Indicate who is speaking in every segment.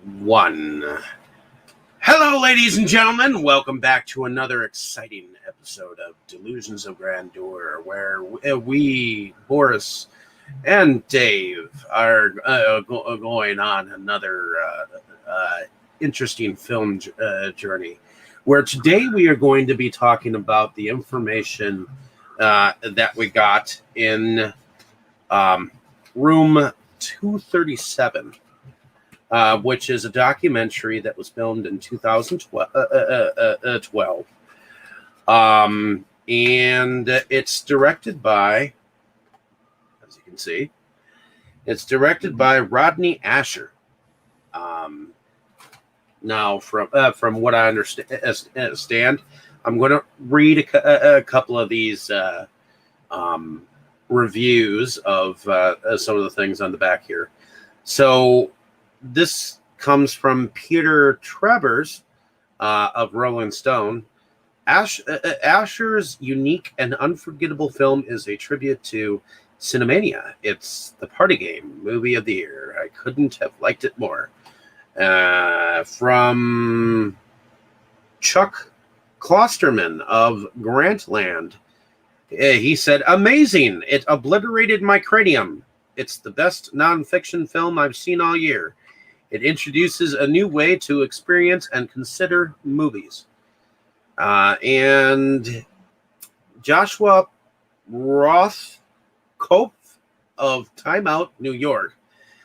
Speaker 1: One. Hello, ladies and gentlemen. Welcome back to another exciting episode of Delusions of Grandeur, where we, Boris and Dave, are going on another interesting film journey, where today we are going to be talking about the information that we got in room 237. Which is a documentary that was filmed in 2012. And it's directed by, as you can see, it's directed by Rodney Ascher. Now, from what I understand, I'm going to read a couple of these reviews of some of the things on the back here. So, this comes from Peter Travers of Rolling Stone. Ascher's unique and unforgettable film is a tribute to Cinemania. It's the party game movie of the year. I couldn't have liked it more. From Chuck Klosterman of Grantland. He said, "Amazing. It obliterated my cranium. It's the best nonfiction film I've seen all year. It introduces a new way to experience and consider movies." And Joshua Rothkopf of Time Out, New York,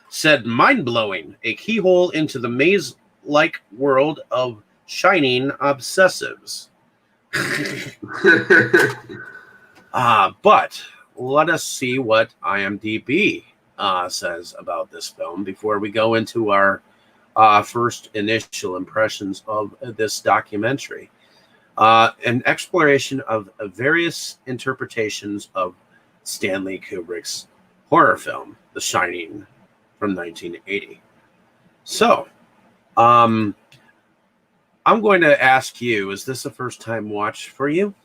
Speaker 1: said, "Mind-blowing, a keyhole into the maze-like world of shining obsessives." But let us see what IMDb says about this film before we go into our first initial impressions of this documentary. An exploration of various interpretations of Stanley Kubrick's horror film, The Shining, from 1980. So, I'm going to ask you, is this a first-time watch for you?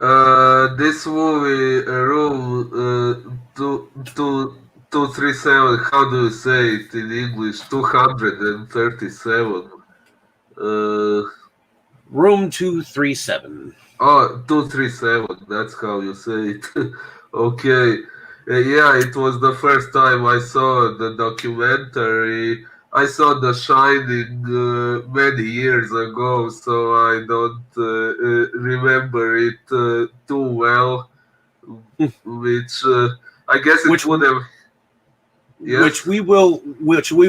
Speaker 2: This movie, room 237, how do you say it in English? 237.
Speaker 1: Room 237.
Speaker 2: Oh, 237, that's how you say it. Okay. Yeah, it was the first time I saw the documentary. I saw The Shining many years ago, so I don't remember it too well. Which I guess it would have.
Speaker 1: Yes. Which we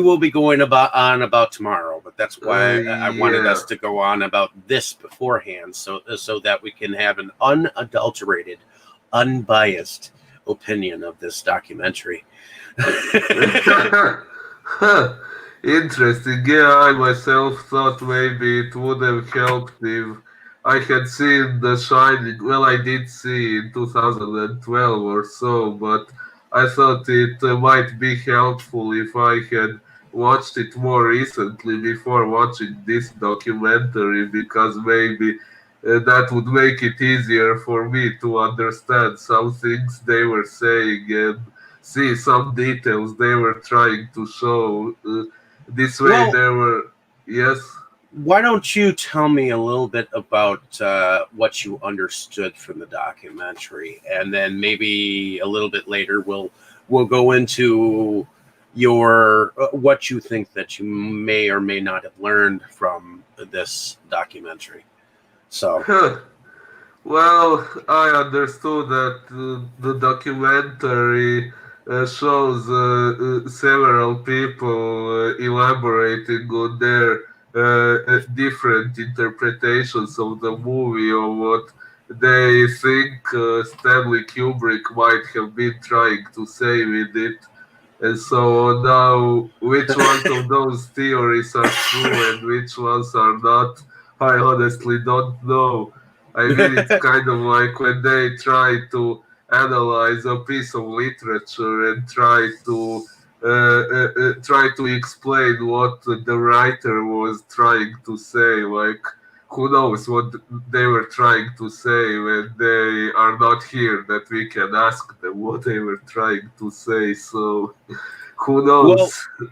Speaker 1: will be going about tomorrow, but that's why I wanted us to go on about this beforehand, so that we can have an unadulterated, unbiased opinion of this documentary.
Speaker 2: Interesting. Yeah, I myself thought maybe it would have helped if I had seen The Shining. Well, I did see in 2012 or so, but I thought it might be helpful if I had watched it more recently before watching this documentary, because maybe that would make it easier for me to understand some things they were saying and see some details they were trying to show. This way, there were, yes.
Speaker 1: Why don't you tell me a little bit about what you understood from the documentary, and then maybe a little bit later we'll go into your what you think that you may or may not have learned from this documentary. So,
Speaker 2: well, I understood that the documentary shows several people elaborating on their different interpretations of the movie, or what they think Stanley Kubrick might have been trying to say with it, and so on. Now, which ones of those theories are true and which ones are not, I honestly don't know. I mean, it's kind of like when they try to analyze a piece of literature and try to explain what the writer was trying to say. Like, who knows what they were trying to say when they are not here, that we can ask them what they were trying to say. So, who knows?
Speaker 1: Well,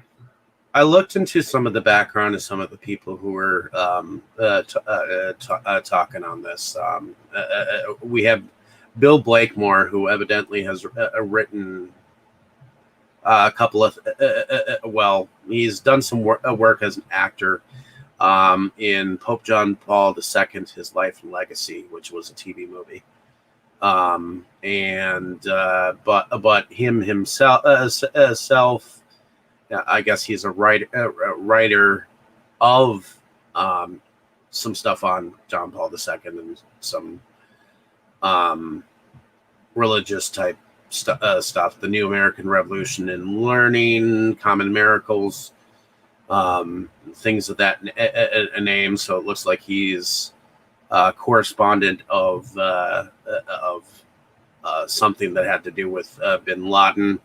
Speaker 1: I looked into some of the background of some of the people who were talking on this. We have Bill Blakemore, who evidently has written a couple of well, he's done some work as an actor in Pope John Paul II, His Life and Legacy, which was a TV movie. But him himself, I guess he's a writer of some stuff on John Paul II and some religious type stuff, the New American Revolution in Learning, Common Miracles, things of that name. So it looks like he's a correspondent of something that had to do with Bin Laden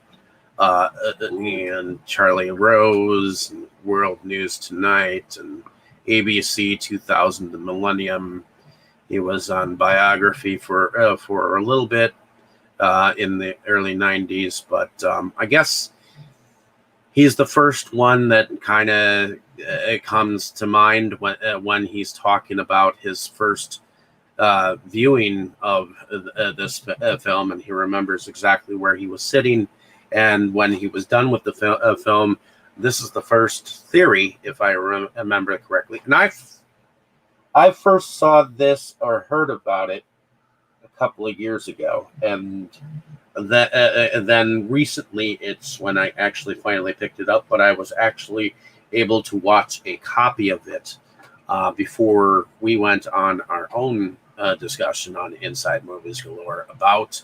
Speaker 1: and Charlie Rose, and World News Tonight, and ABC 2000, The Millennium. He was on Biography for a little bit in the early 90s, but I guess he's the first one that kind of comes to mind when he's talking about his first viewing of this film, and he remembers exactly where he was sitting, and when he was done with the film, this is the first theory, if I remember correctly. And I first saw this or heard about it a couple of years ago, and then recently it's when I actually finally picked it up, but I was actually able to watch a copy of it before we went on our own discussion on Inside Movies Galore about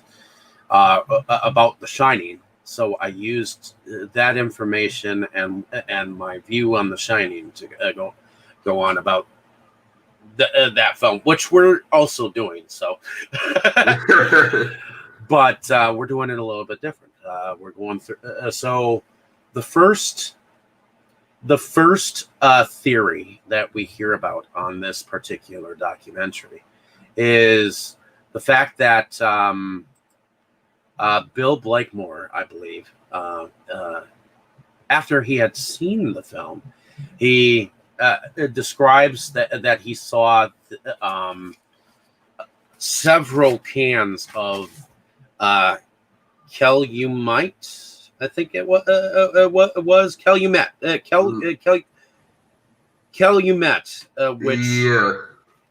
Speaker 1: The Shining. So I used that information and my view on The Shining to go on about that film, which we're also doing. So, but we're doing it a little bit different. We're going through. So the first theory that we hear about on this particular documentary is the fact that Bill Blakemore, I believe, after he had seen the film, he describes that he saw several cans of Calumet. I think it was Calumet. Calumet, which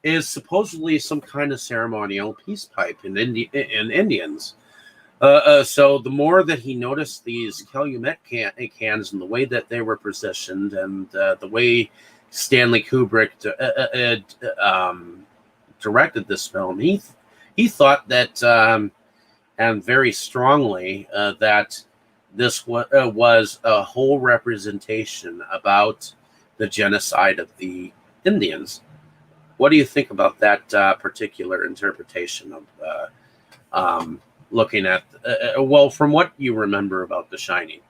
Speaker 1: is supposedly some kind of ceremonial peace pipe in Indians. So the more that he noticed these Calumet cans and the way that they were positioned, and the way Stanley Kubrick directed this film, he thought that, and very strongly, that this was a whole representation about the genocide of the Indians. What do you think about that particular interpretation of looking at, from what you remember about The Shining?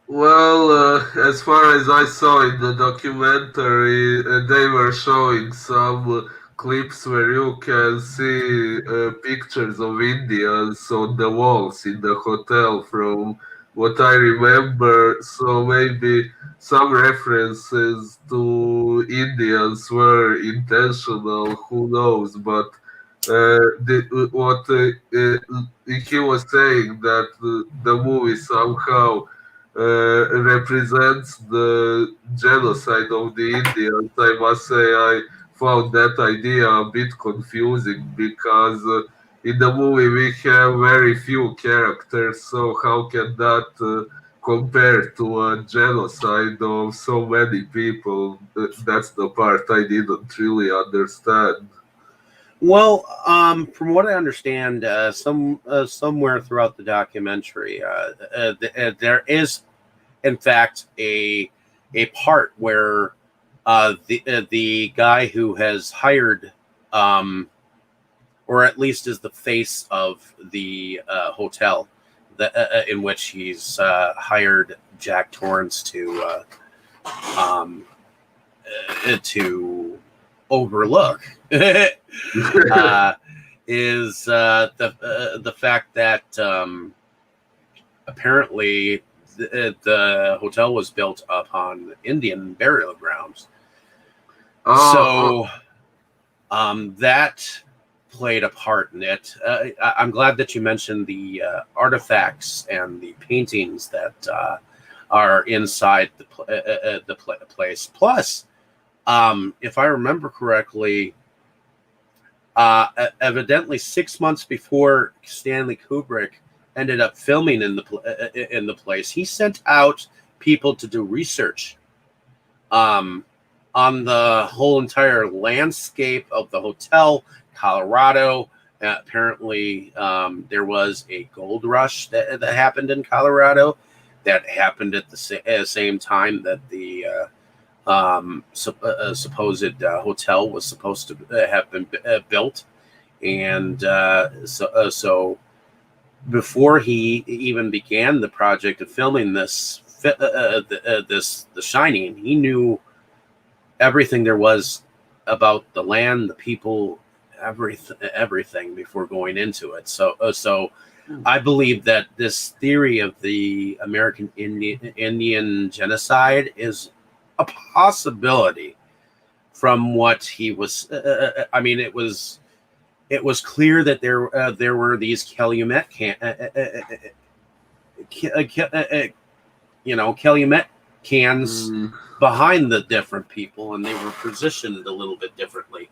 Speaker 2: Well, as far as I saw in the documentary, they were showing some clips where you can see pictures of Indians on the walls in the hotel from what I remember. So maybe some references to Indians were intentional, who knows, but he was saying that the movie somehow represents the genocide of the Indians. I must say I found that idea a bit confusing because in the movie we have very few characters, so how can that compare to a genocide of so many people? That's the part I didn't really understand.
Speaker 1: Well, from what I understand, somewhere throughout the documentary, there is, in fact, a part where the guy who has hired, or at least is the face of the hotel in which he's hired Jack Torrance to overlook. Is the fact that apparently the hotel was built upon Indian burial grounds.
Speaker 2: Oh,
Speaker 1: So that played a part in it. I'm glad that you mentioned the artifacts and the paintings that are inside the place. Plus, if I remember correctly, evidently 6 months before Stanley Kubrick ended up filming in the place, he sent out people to do research um, on the whole entire landscape of the hotel, Colorado. Apparently, there was a gold rush that happened in Colorado that happened at the same time that the supposed hotel was supposed to have been built. And so before he even began the project of filming this The Shining, he knew everything there was about the land, the people, everything before going into it. So I believe that this theory of the American Indian genocide is a possibility from what he was. I mean, it was clear that there were these Calumet Calumet cans
Speaker 2: mm,
Speaker 1: behind the different people, and they were positioned a little bit differently.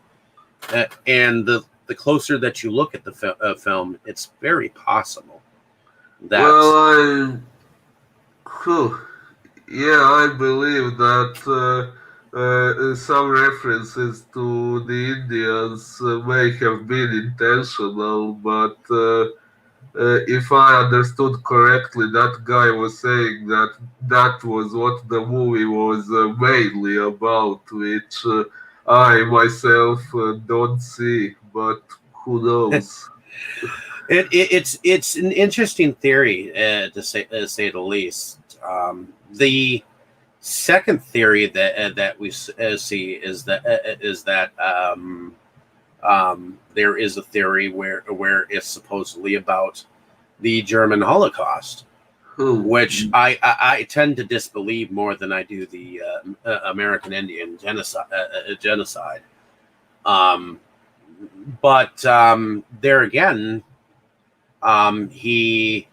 Speaker 1: And the closer that you look at the film, it's very possible
Speaker 2: well,
Speaker 1: that
Speaker 2: whew, yeah, I believe that some references to the Indians may have been intentional, but if I understood correctly, that guy was saying that that was what the movie was mainly about, which I myself don't see, but who knows?
Speaker 1: it's an interesting theory to say the least. The second theory that we see is that there is a theory where it's supposedly about the German Holocaust,
Speaker 2: Who?
Speaker 1: which I tend to disbelieve more than I do the American Indian genocide. Um, but there again, he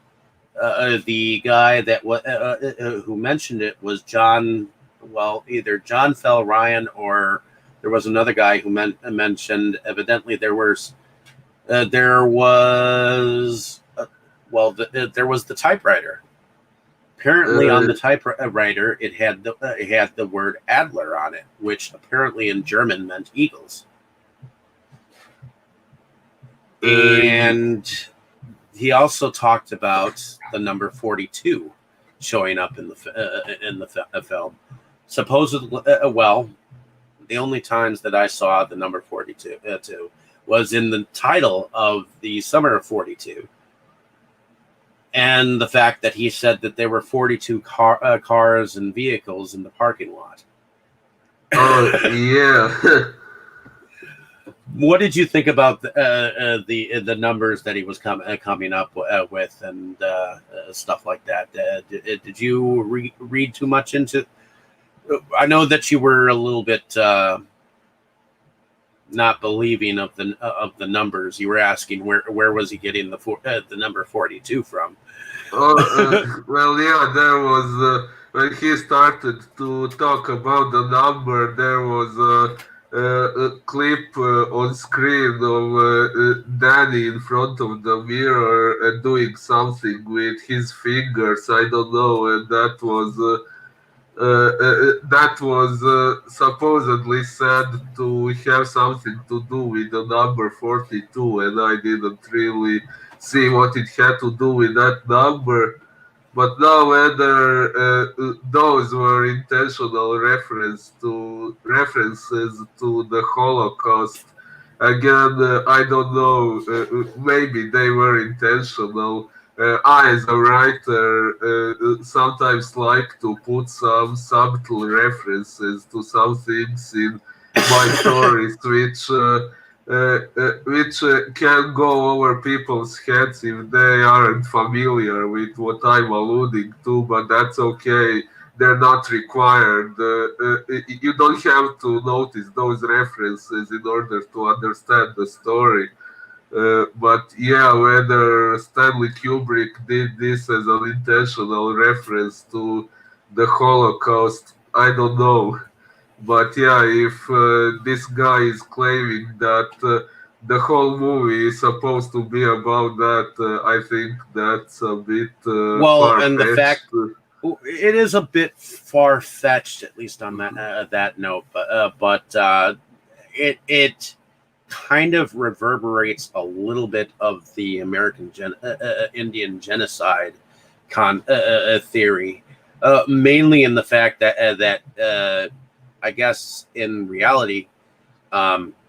Speaker 1: the guy that who mentioned it was John. Well, either John Fell Ryan or there was another guy who mentioned. Evidently, there was there was the typewriter. Apparently, on
Speaker 2: Uh,
Speaker 1: the typewriter, it had the word Adler on it, which apparently in German meant eagles.
Speaker 2: uh,
Speaker 1: And he also talked about the number 42 showing up in the film. Supposedly, the only times that I saw the number 42 was in the title of the Summer of 42, and the fact that he said that there were 42 cars and vehicles in the parking lot.
Speaker 2: oh, yeah.
Speaker 1: What did you think about the numbers that he was coming up with and stuff like that? Did you read too much into? I know that you were a little bit not believing of the numbers. You were asking where was he getting the number 42 from?
Speaker 2: Well, yeah, there was when he started to talk about the number, there was a clip on screen of Danny in front of the mirror and doing something with his fingers. I don't know, and that was supposedly said to have something to do with the number 42, and I didn't really see what it had to do with that number. But now whether those were intentional references to the Holocaust, again, I don't know. Maybe they were intentional. I, as a writer, sometimes like to put some subtle references to some things in my stories, which which can go over people's heads if they aren't familiar with what I'm alluding to, but that's okay. They're not required. You don't have to notice those references in order to understand the story. But yeah, whether Stanley Kubrick did this as an intentional reference to the Holocaust, I don't know. But yeah, if this guy is claiming that the whole movie is supposed to be about that, I think that's a bit
Speaker 1: Well, and the
Speaker 2: far-fetched.
Speaker 1: fact it is a bit far fetched, at least on that note, but it kind of reverberates a little bit of the American Indian genocide theory, mainly in the fact that I guess in reality,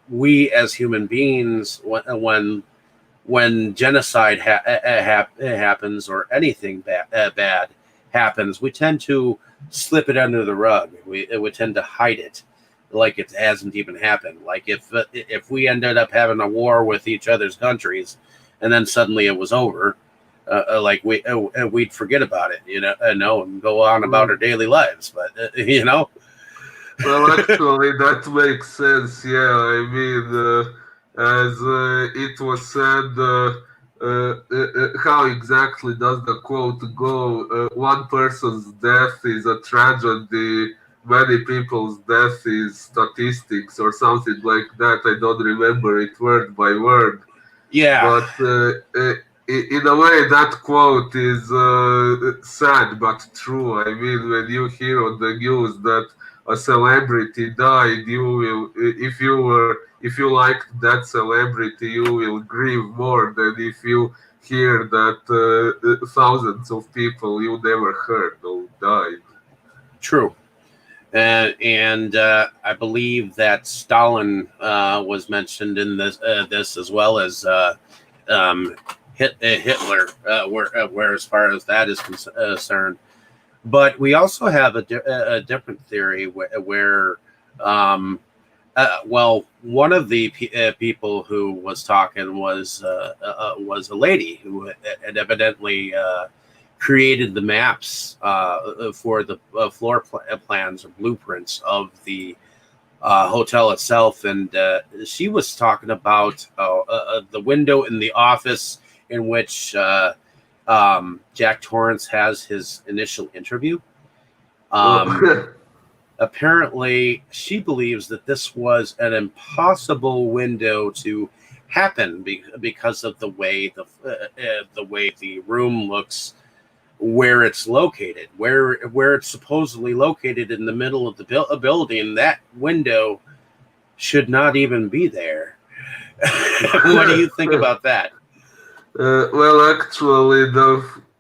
Speaker 1: we as human beings, when genocide happens or anything bad happens, we tend to slip it under the rug. We tend to hide it like it hasn't even happened. Like if we ended up having a war with each other's countries, and then suddenly it was over, like we'd forget about it, and go on about our daily lives. But
Speaker 2: Well, actually, that makes sense. Yeah, I mean, as it was said, how exactly does the quote go? One person's death is a tragedy, many people's death is statistics, or something like that. I don't remember it word by word.
Speaker 1: yeah,
Speaker 2: But in a way, that quote is sad but true. I mean, when you hear on the news that a celebrity died, you will, if you liked that celebrity, you will grieve more than if you hear that thousands of people you never heard of died.
Speaker 1: true. And I believe that Stalin was mentioned in this as well as um, Hitler, where as far as that is concerned. But we also have a different theory where well, one of the people who was talking was a lady who had evidently created the maps for the floor plans or blueprints of the hotel itself, and she was talking about the window in the office in which Jack Torrance has his initial interview.
Speaker 2: Oh,
Speaker 1: Apparently, she believes that this was an impossible window to happen because of the way the room looks, where it's located, where it's supposedly located in the middle of the building. That window should not even be there. What do you think about that?
Speaker 2: Well, actually,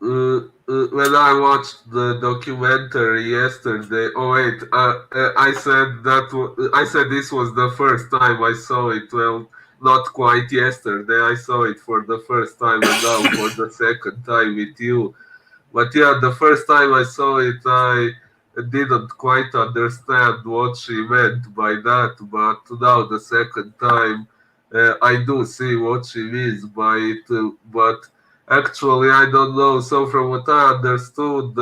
Speaker 2: when I watched the documentary yesterday, oh wait, I said I said this was the first time I saw it. Well, not quite yesterday. I saw it for the first time, and now for the second time with you. But yeah, the first time I saw it, I didn't quite understand what she meant by that. But now the second time, I do see what she means by it. But actually, I don't know. So from what I understood,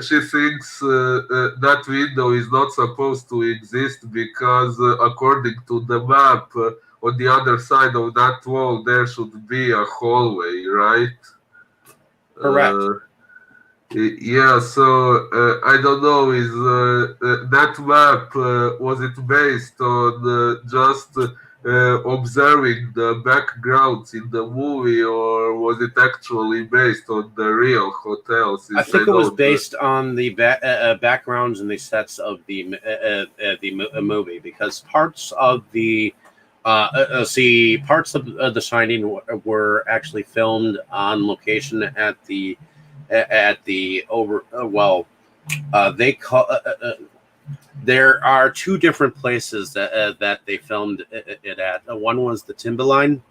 Speaker 2: she thinks that window is not supposed to exist because, according to the map, on the other side of that wall, there should be a hallway, right?
Speaker 1: Correct.
Speaker 2: Uh, yeah, so I don't know. Is that map was it based on just observing the backgrounds in the movie, or was it actually based on the real hotel?
Speaker 1: I
Speaker 2: Since I
Speaker 1: think it was
Speaker 2: don't.
Speaker 1: based on the backgrounds and the sets of the movie, because parts of the parts of The Shining were actually filmed on location at the over they call there are two different places that they filmed it at. One was the Timberline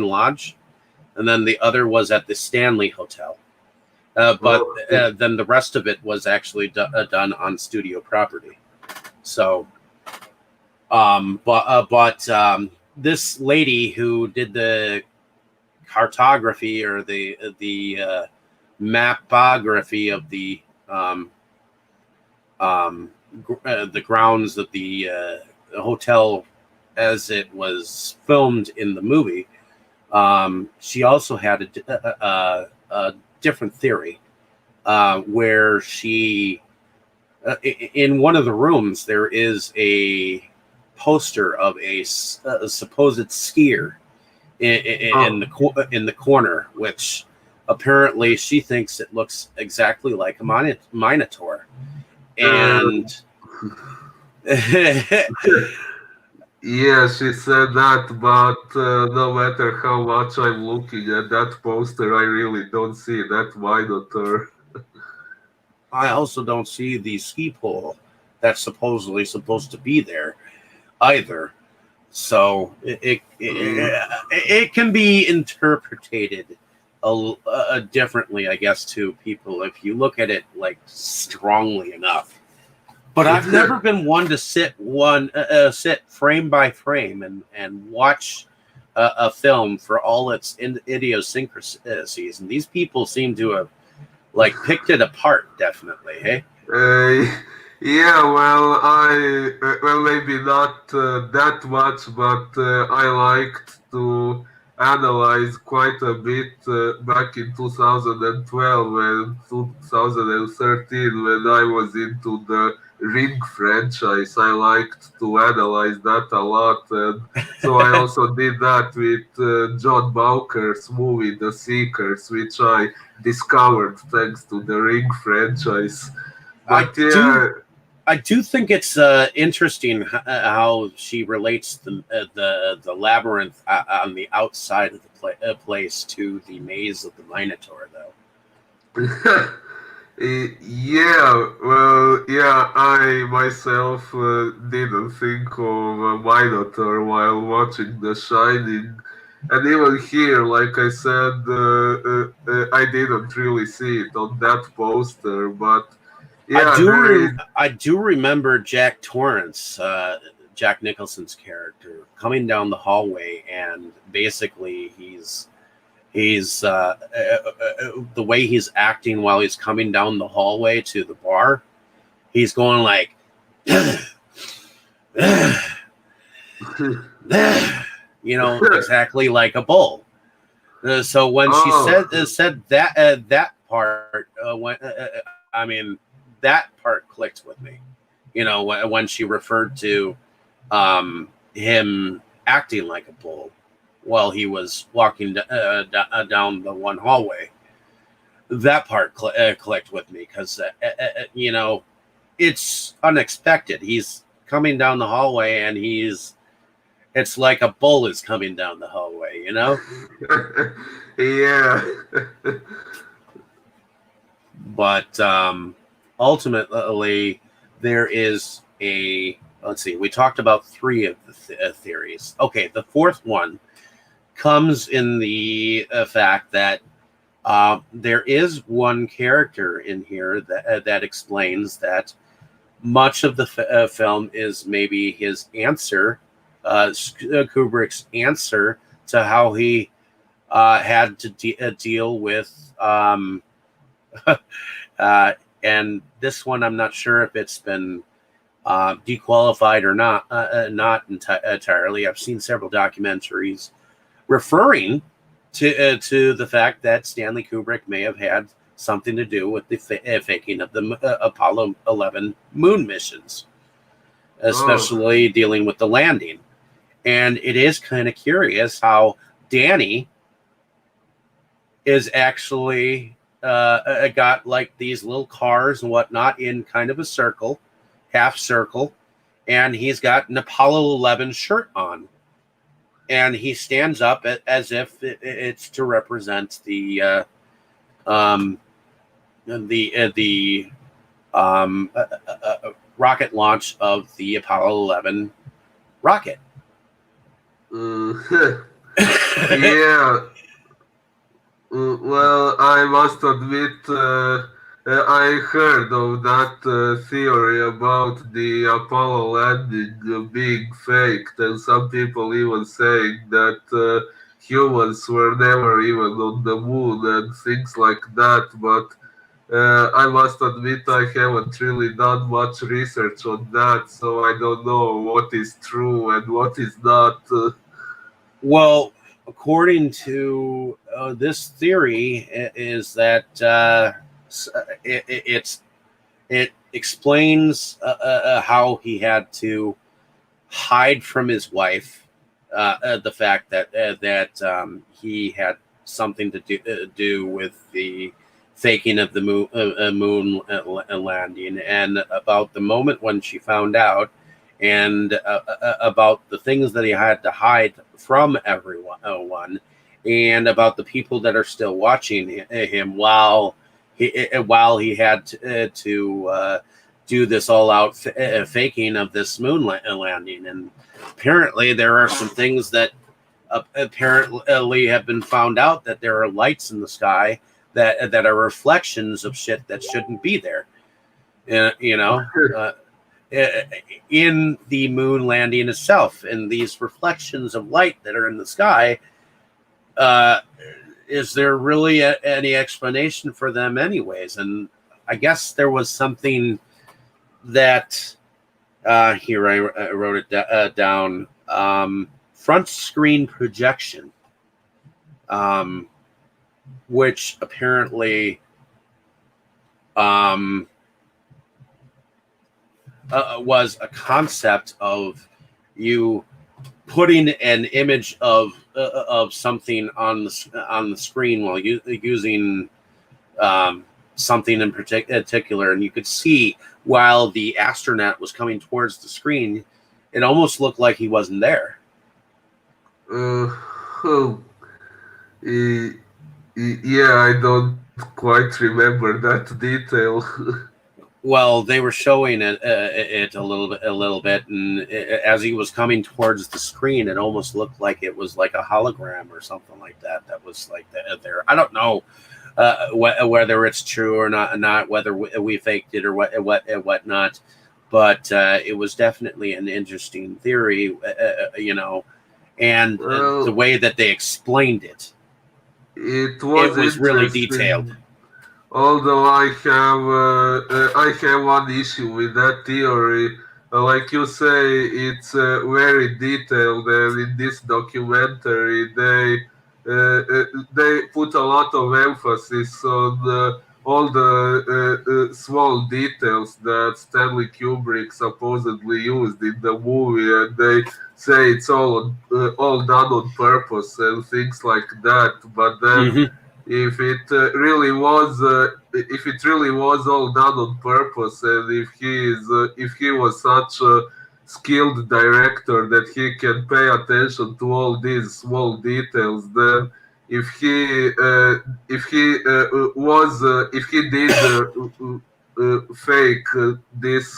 Speaker 1: Lodge, and then the other was at the Stanley Hotel. But
Speaker 2: Oh,
Speaker 1: then the rest of it was actually done on studio property. So But this lady who did the cartography or the mapography of the grounds of the hotel as it was filmed in the movie. She also had a different theory where she, in one of the rooms, there is a poster of a supposed skier in the corner, which apparently she thinks it looks exactly like a minotaur, and
Speaker 2: Yeah, she said that, but no matter how much I'm looking at that poster, I really don't see that Minotaur.
Speaker 1: I also don't see the ski pole that's supposedly supposed to be there either. So
Speaker 2: Mm.
Speaker 1: it can be interpreted differently, I guess, to people if you look at it like strongly enough. But I've never been one to sit frame by frame and watch a film for all its idiosyncrasies, and these people seem to have like picked it apart. Definitely, hey.
Speaker 2: Uh, yeah, well, well, maybe not that much, but I liked to analyze quite a bit back in 2012 and 2013 when I was into the Ring franchise. I liked to analyze that a lot, and so I also did that with John Bowker's movie The Seekers, which I discovered thanks to the Ring franchise.
Speaker 1: I
Speaker 2: But
Speaker 1: do
Speaker 2: yeah,
Speaker 1: I do think it's interesting how she relates the labyrinth on the outside of the place to the maze of the Minotaur, though.
Speaker 2: yeah, well, yeah, I myself didn't think of a Minotaur while watching The Shining. And even here, like I said, I didn't really see it on that poster, but yeah, there is.
Speaker 1: I do remember Jack Torrance, Jack Nicholson's character, coming down the hallway, and basically he's the way he's acting while he's coming down the hallway to the bar. He's going like, exactly like a bull. So when she
Speaker 2: Oh,
Speaker 1: said that part, I mean that part clicked with me. When she referred to him acting like a bull while he was walking down the one hallway. That part clicked with me because it's unexpected. He's coming down the hallway and it's like a bull is coming down the hallway.
Speaker 2: yeah.
Speaker 1: But ultimately, there is a let's see. We talked about three of the theories. Okay, the fourth one comes in the fact that there is one character in here that explains that much of the film is maybe his answer, Kubrick's answer to how he had to deal with. And this one, I'm not sure if it's been dequalified or not. Not entirely. I've seen several documentaries referring to the fact that Stanley Kubrick may have had something to do with the faking of the Apollo 11 moon missions,
Speaker 2: Oh,
Speaker 1: especially dealing with the landing. And it is kind of curious how Danny is actually got like these little cars and whatnot in kind of a circle, half circle, and he's got an Apollo 11 shirt on. And he stands up as if it's to represent um, the rocket launch of the Apollo 11 rocket.
Speaker 2: uh, yeah. Well, I must admit, I heard of that theory about the Apollo landing being faked, and some people even saying that humans were never even on the moon and things like that. But I must admit I haven't really done much research on that, so I don't know what is true and what is not.
Speaker 1: Well, according to this theory, is that it's it explains how he had to hide from his wife, the fact he had something to do with the faking of the moon landing, and about the moment when she found out, and about the things that he had to hide from everyone, and about the people that are still watching him while he had to do this all-out faking of this moon landing. And apparently there are some things that apparently have been found out, that there are lights in the sky that are reflections of shit that shouldn't be there. Uh, in the moon landing itself, and these reflections of light that are in the sky, is there really any explanation for them anyways? And I guess there was something that here I wrote it down, front screen projection, which apparently was a concept of you putting an image of something on the screen while using something in particular, and you could see while the astronaut was coming towards the screen, it almost looked like he wasn't there.
Speaker 2: Oh, yeah, I don't quite remember that detail.
Speaker 1: Well, they were showing it a little bit, and as he was coming towards the screen, it almost looked like it was like a hologram or something like that. That was like there. I don't know whether it's true or not, whether we faked it or what not. But it was definitely an interesting theory, and the
Speaker 2: Well,
Speaker 1: way that they explained it,
Speaker 2: it
Speaker 1: it
Speaker 2: was
Speaker 1: was really detailed.
Speaker 2: interesting. Although I have one issue with that theory. Like you say, it's very detailed, and in this documentary, they put a lot of emphasis on all the small details that Stanley Kubrick supposedly used in the movie, and they say it's all done on purpose and things like that. But then
Speaker 1: Hmm.
Speaker 2: if it really was all done on purpose, and if he was such a skilled director that he can pay attention to all these small details, then if he if he did fake this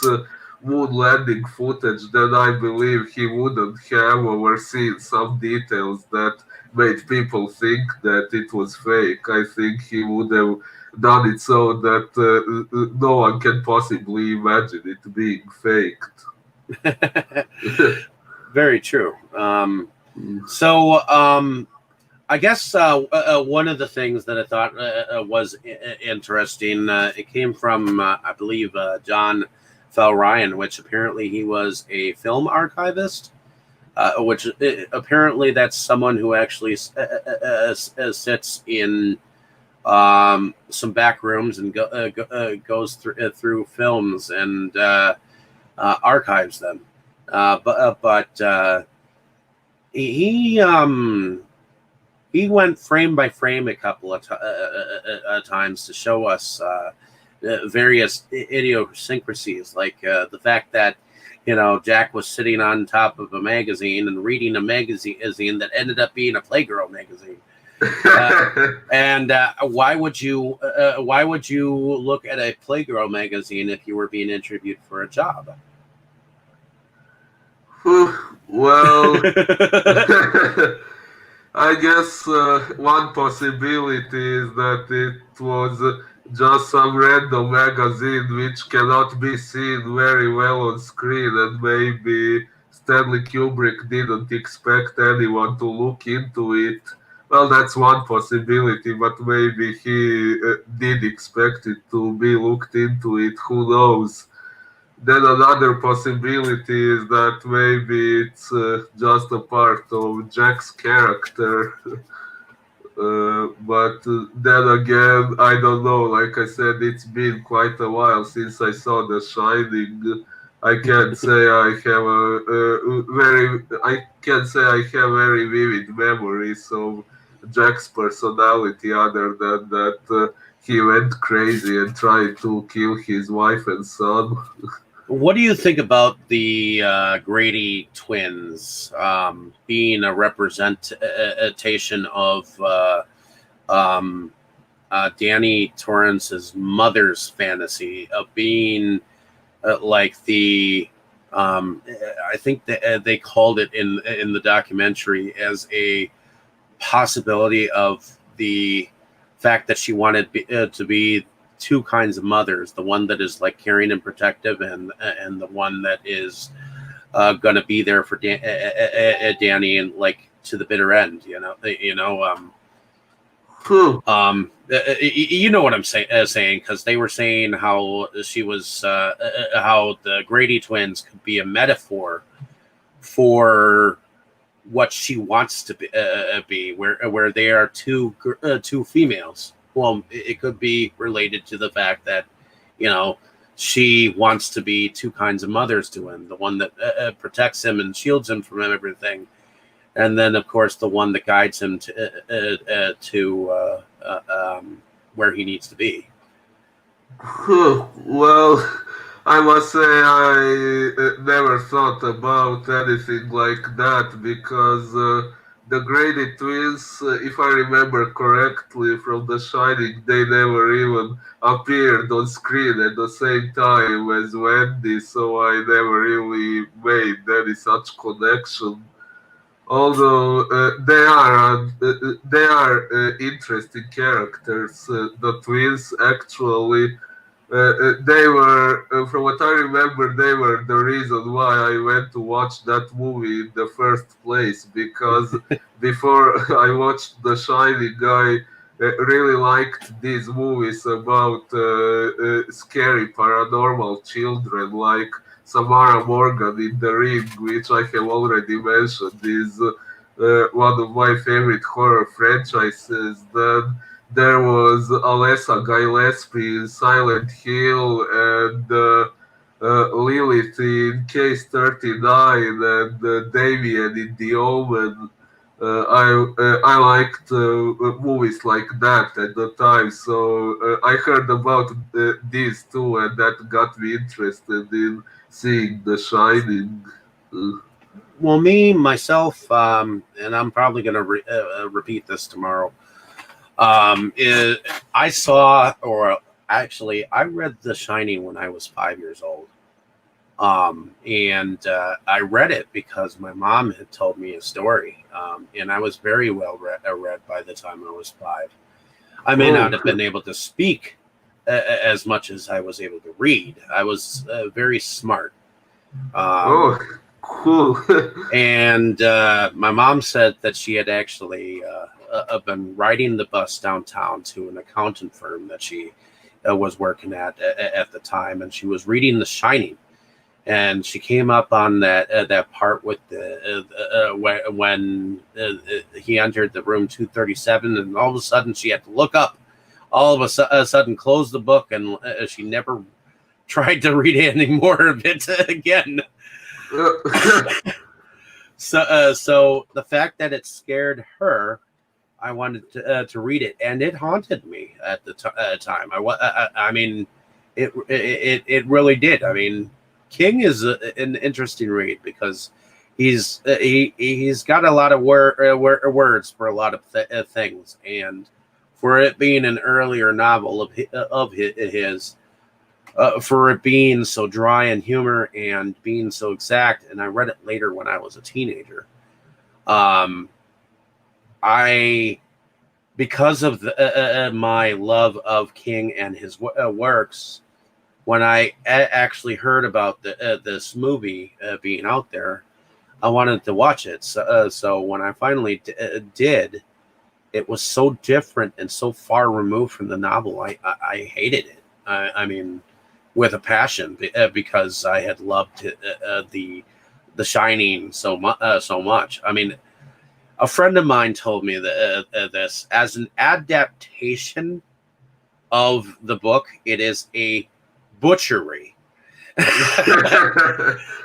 Speaker 2: moon landing footage, then I believe he wouldn't have overseen some details that made people think that it was fake. I think he would have done it so that no one can possibly imagine it being faked.
Speaker 1: Very true. So I guess one of the things that I thought was interesting, it came from, I believe, John Ryan, which apparently he was a film archivist, which apparently that's someone who actually sits in some back rooms and goes through films and archives them. But he went frame by frame a couple of times to show us various idiosyncrasies, like the fact that Jack was sitting on top of a magazine and reading a magazine that ended up being a Playgirl magazine. And why would you look at a Playgirl magazine if you were being interviewed for a job?
Speaker 2: Well, I guess one possibility is that it was just some random magazine which cannot be seen very well on screen, and maybe Stanley Kubrick didn't expect anyone to look into it. Well, that's one possibility, but maybe he did expect it to be looked into it. Who knows? Then another possibility is that maybe it's just a part of Jack's character. But then again, I don't know. Like I said, it's been quite a while since I saw The Shining. I can't say I have I can say I have very vivid memories of Jack's personality, other than that he went crazy and tried to kill his wife and son.
Speaker 1: What do you think about the Grady twins being a representation of Danny Torrance's mother's fantasy of being like the I think they called it in the documentary as a possibility of the fact that she wanted to be two kinds of mothers, the one that is like caring and protective, and the one that is going to be there for Danny and like to the bitter end. You know what I'm saying, because they were saying how she was how the Grady twins could be a metaphor for what she wants to be, where they are two females. Well, it could be related to the fact that she wants to be two kinds of mothers to him: the one that protects him and shields him from everything, and then of course the one that guides him to where he needs to be.
Speaker 2: Well, I must say I never thought about anything like that because the Grady twins, if I remember correctly from The Shining, they never even appeared on screen at the same time as Wendy, so I never really made any such connection. Although they are interesting characters. The twins actually they were, from what I remember, they were the reason why I went to watch that movie in the first place. Because before I watched The Shining, I really liked these movies about scary paranormal children, like Samara Morgan in The Ring, which I have already mentioned, is one of my favorite horror franchises. Then there was Alessa Gillespie in Silent Hill, and Lilith in Case 39, and Damien in The Omen. I liked movies like that at the time, so I heard about these two, and that got me interested in seeing The Shining. Uh,
Speaker 1: Well, me myself, and I'm probably going to repeat this tomorrow. Is I saw, or actually, I read The Shining when I was 5 years old. And I read it because my mom had told me a story, and I was very well read by the time I was 5. I may not
Speaker 2: oh,
Speaker 1: have been able to speak as much as I was able to read. I was very smart. Um,
Speaker 2: oh, cool.
Speaker 1: and my mom said that she had actually been riding the bus downtown to an accountant firm that she was working at the time, and she was reading The Shining. And she came up on that part with the when he entered the room 237, and all of a sudden she had to look up. All of a sudden, close the book, and she never tried to read any more of it again. So the fact that it scared her, I wanted to read it, and it haunted me at the time. I mean, it really did. I mean, King is an interesting read because he's got a lot of words for a lot of things, and for it being an earlier novel of his, for it being so dry in humor and being so exact, and I read it later when I was a teenager. I because of my love of King and his works, when I actually heard about this movie being out there, I wanted to watch it. So when I finally did, it was so different and so far removed from the novel. I hated it. I mean, with a passion, because I had loved the Shining so much. I mean, a friend of mine told me that this as an adaptation of the book, it is a butchery.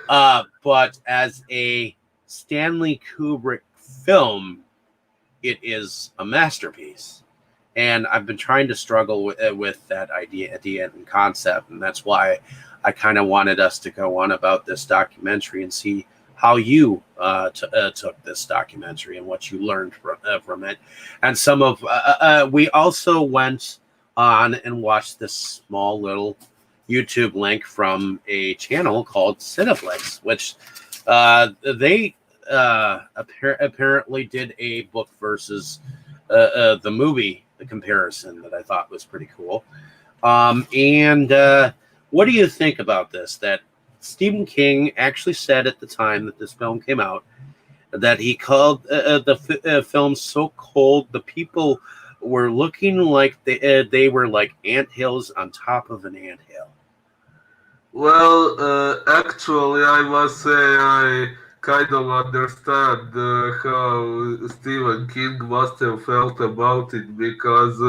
Speaker 1: But as a Stanley Kubrick film, it is a masterpiece. And I've been trying to struggle with that idea and concept, and that's why I kind of wanted us to go on about this documentary and see how you took this documentary and what you learned from it. And some of we also went on and watched this small little YouTube link from a channel called Cineflix, which they apparently did a book versus the movie comparison that I thought was pretty cool. And what do you think about this? That Stephen King actually said at the time that this film came out that he called the film so cold the people were looking like they were like anthills on top of an anthill.
Speaker 2: Well, actually, I must say I kind of understand how Stephen King must have felt about it because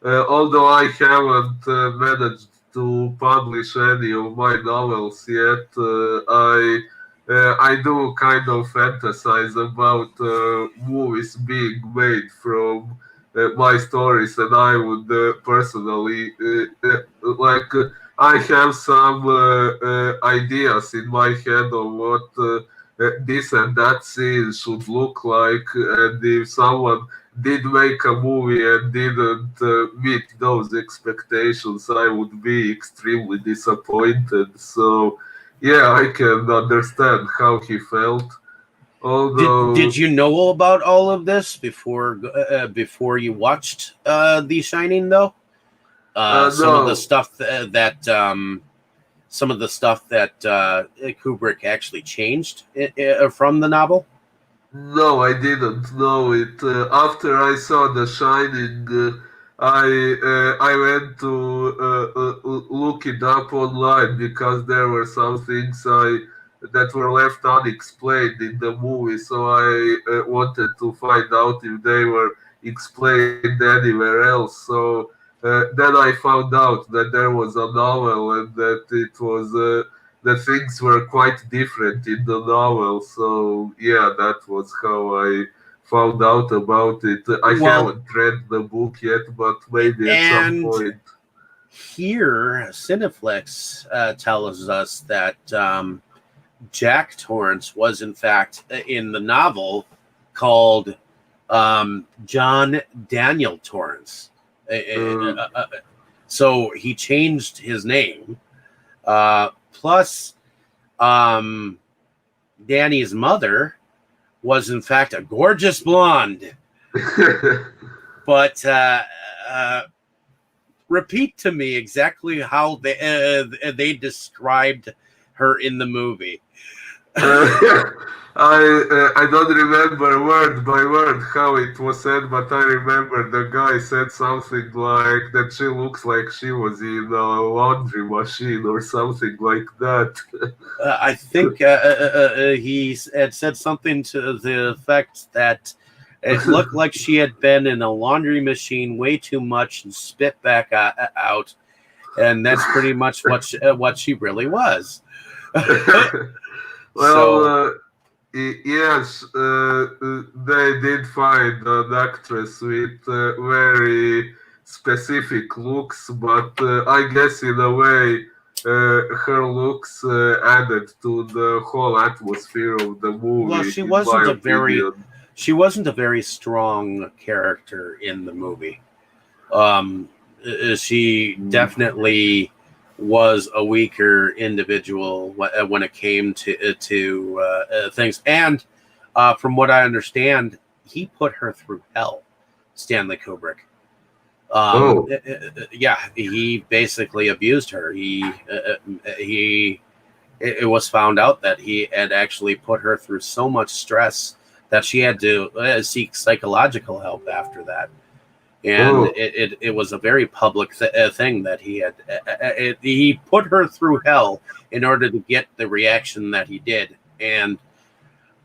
Speaker 2: although I haven't managed to publish any of my novels yet, I do kind of fantasize about movies being made from my stories, and I would personally like. I have some ideas in my head of what this and that scene should look like, and if someone did make a movie and didn't meet those expectations, I would be extremely disappointed. So, yeah, I can understand how he felt.
Speaker 1: Did
Speaker 2: Although,
Speaker 1: you know about all of this before you watched The Shining, though? Some of the
Speaker 2: no.
Speaker 1: stuff some of the stuff that Kubrick actually changed from the novel.
Speaker 2: No, I didn't know it. After I saw The Shining, I went to look it up online because there were some things I that were left unexplained in the movie. So I wanted to find out if they were explained anywhere else. So then I found out that there was a novel and that it was. The things were quite different in the novel. So yeah, that was how I found out about it. I
Speaker 1: Well,
Speaker 2: haven't read the book yet, but maybe at some
Speaker 1: and
Speaker 2: point.
Speaker 1: here Cineflix tells us that Jack Torrance was in fact in the novel called John Daniel Torrance.
Speaker 2: Uh,
Speaker 1: So he changed his name. Plus, Danny's mother was in fact a gorgeous blonde. But repeat to me exactly how they described her in the movie.
Speaker 2: I don't remember word by word how it was said, but I remember the guy said something like that she looks like she was in a laundry machine or something like that.
Speaker 1: I think he had said something to the effect that it looked like she had been in a laundry machine way too much and spit back out, and that's pretty much what she really was.
Speaker 2: Well,
Speaker 1: So
Speaker 2: yes, they did find an actress with very specific looks, but I guess in a way her looks added to the whole atmosphere of the
Speaker 1: well,
Speaker 2: movie, in my opinion.
Speaker 1: she wasn't a very strong character in the movie. Um, she definitely was a weaker individual when it came to things. And from what I understand, he put her through hell. Stanley Kubrick.
Speaker 2: Oh,
Speaker 1: Yeah, he basically abused her. It was found out that he had actually put her through so much stress that she had to seek psychological help after that. And
Speaker 2: oh,
Speaker 1: it was a very public thing that he had. He put her through hell in order to get the reaction that he did. And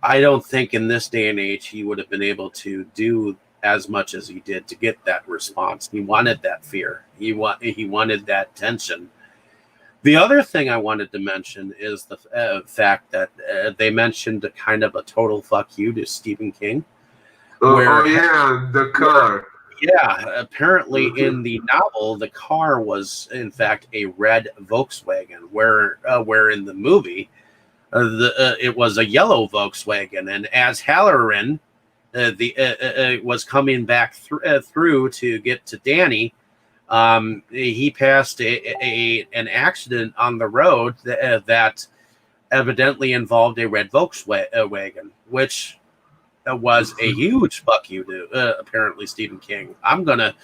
Speaker 1: I don't think in this day and age he would have been able to do as much as he did to get that response. He wanted that fear. He wanted that tension. The other thing I wanted to mention is the fact that they mentioned a kind of a total fuck you to Stephen King,
Speaker 2: oh
Speaker 1: where,
Speaker 2: yeah, the
Speaker 1: where
Speaker 2: car.
Speaker 1: yeah, apparently in the novel the car was in fact a red Volkswagen, where in the movie it was a yellow Volkswagen, and as Halloran was coming back through to get to Danny. He passed an accident on the road that evidently involved a red Volkswagen, which was a huge fuck you to apparently Stephen King. I'm gonna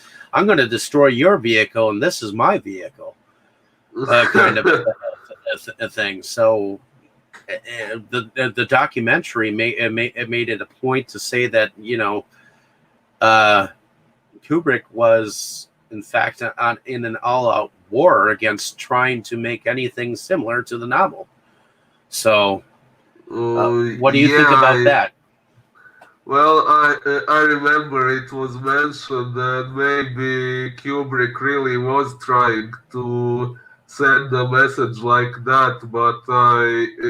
Speaker 1: destroy your vehicle, and this is my vehicle, kind of a thing. So the documentary made it a point to say that Kubrick was in fact in an all-out war against trying to make anything similar to the novel. So, what do you think about
Speaker 2: Yeah,
Speaker 1: that?
Speaker 2: well, I remember it was mentioned that maybe Kubrick really was trying to send a message like that, but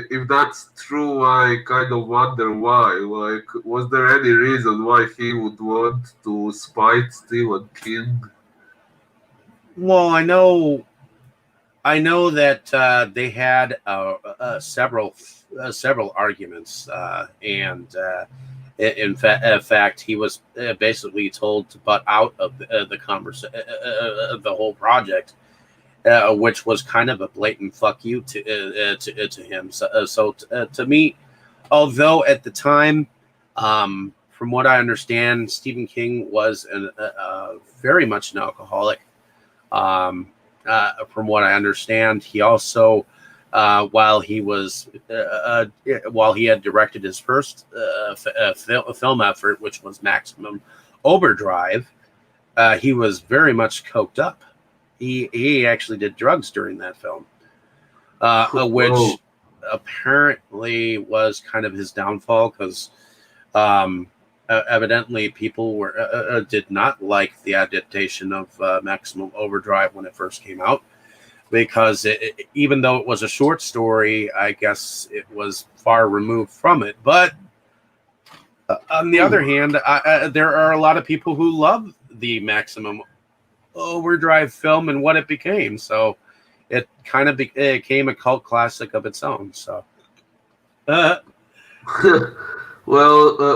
Speaker 2: if that's true, I kind of wonder why. Like, was there any reason why he would want to spite Stephen King?
Speaker 1: Well, I know that they had several arguments, and in fact, he was basically told to butt out of the conversation, the whole project, which was kind of a blatant fuck you to him. So to me, although at the time, from what I understand, Stephen King was very much an alcoholic. From what I understand, he also, while he had directed his first film effort, which was Maximum Overdrive, he was very much coked up. He actually did drugs during that film,
Speaker 2: Oh,
Speaker 1: which apparently was kind of his downfall because evidently people did not like the adaptation of Maximum Overdrive when it first came out, because even though it was a short story, I guess it was far removed from it. But on the other hand, there are a lot of people who love the Maximum Overdrive film and what it became. So it kind of became a cult classic of its own. So.
Speaker 2: well,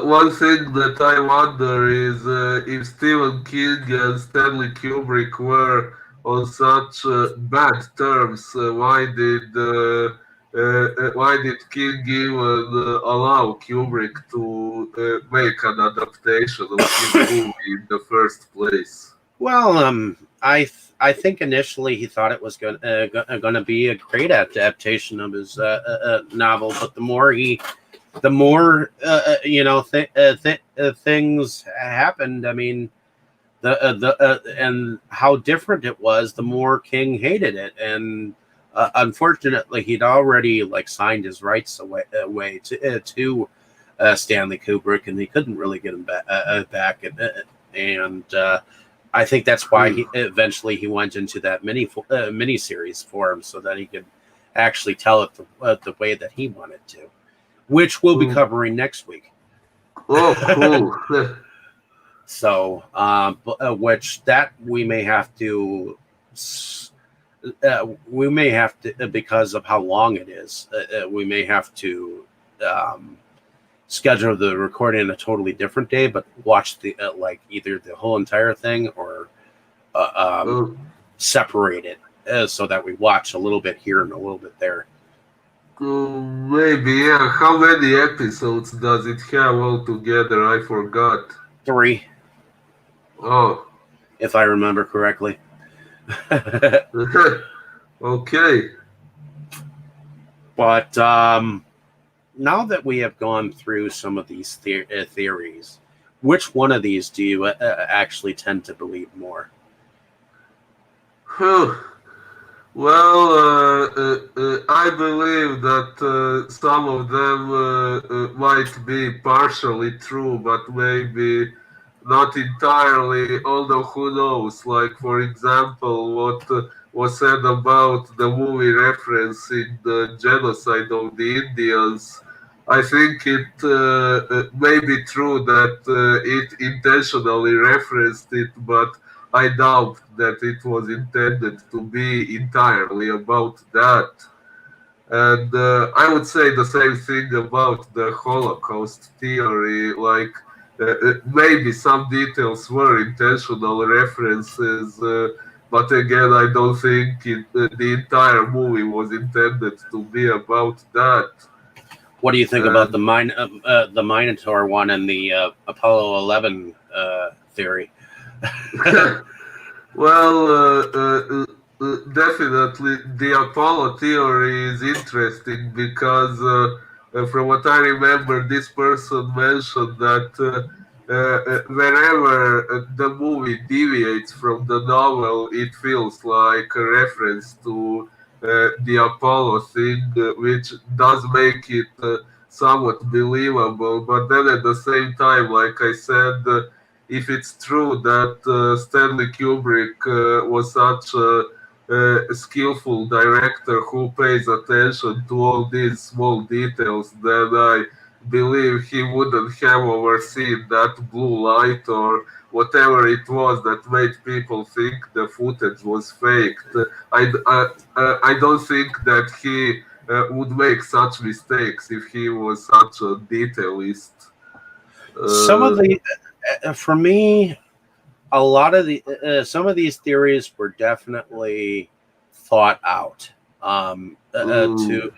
Speaker 2: one thing that I wonder is if Stephen King and Stanley Kubrick were on such bad terms, why did King even allow Kubrick to make an adaptation of his movie in the first place?
Speaker 1: Well, I think initially he thought it was going to be a great adaptation of his novel, but the more things happened. I mean, the and how different it was, the more King hated it, and unfortunately, he'd already signed his rights away to Stanley Kubrick, and he couldn't really get him back, and I think that's why he eventually he went into that mini series for him, so that he could actually tell it the way that he wanted to, which we'll be covering next week.
Speaker 2: Oh, cool.
Speaker 1: So, which that we may have to, because of how long it is, we may have to schedule the recording a totally different day, but watch the either the whole entire thing or separate it so that we watch a little bit here and a little bit there.
Speaker 2: Maybe, yeah. How many episodes does it have altogether? I forgot.
Speaker 1: 3.
Speaker 2: Oh,
Speaker 1: if I remember correctly.
Speaker 2: okay.
Speaker 1: But now that we have gone through some of these theories, which one of these do you actually tend to believe more?
Speaker 2: Huh. Well, I believe that some of them might be partially true, but maybe not entirely, although who knows? Like, for example, what was said about the movie referencing the genocide of the Indians. I think it may be true that it intentionally referenced it, but I doubt that it was intended to be entirely about that. And I would say the same thing about the Holocaust theory. Like, maybe some details were intentional references, but again, I don't think the entire movie was intended to be about that.
Speaker 1: What do you think about
Speaker 2: And
Speaker 1: the Minotaur one and the Apollo 11 theory?
Speaker 2: well, definitely the Apollo theory is interesting because, from what I remember, this person mentioned that wherever the movie deviates from the novel, it feels like a reference to the Apollo thing, which does make it somewhat believable. But then at the same time, like I said, if it's true that Stanley Kubrick was such a skillful director who pays attention to all these small details, then I believe he wouldn't have overseen that blue light or whatever it was that made people think the footage was faked. I don't think that he would make such mistakes if he was such a detailist.
Speaker 1: Some of
Speaker 2: Uh,
Speaker 1: the, for me, a lot of the some of these theories were definitely thought out
Speaker 2: mm,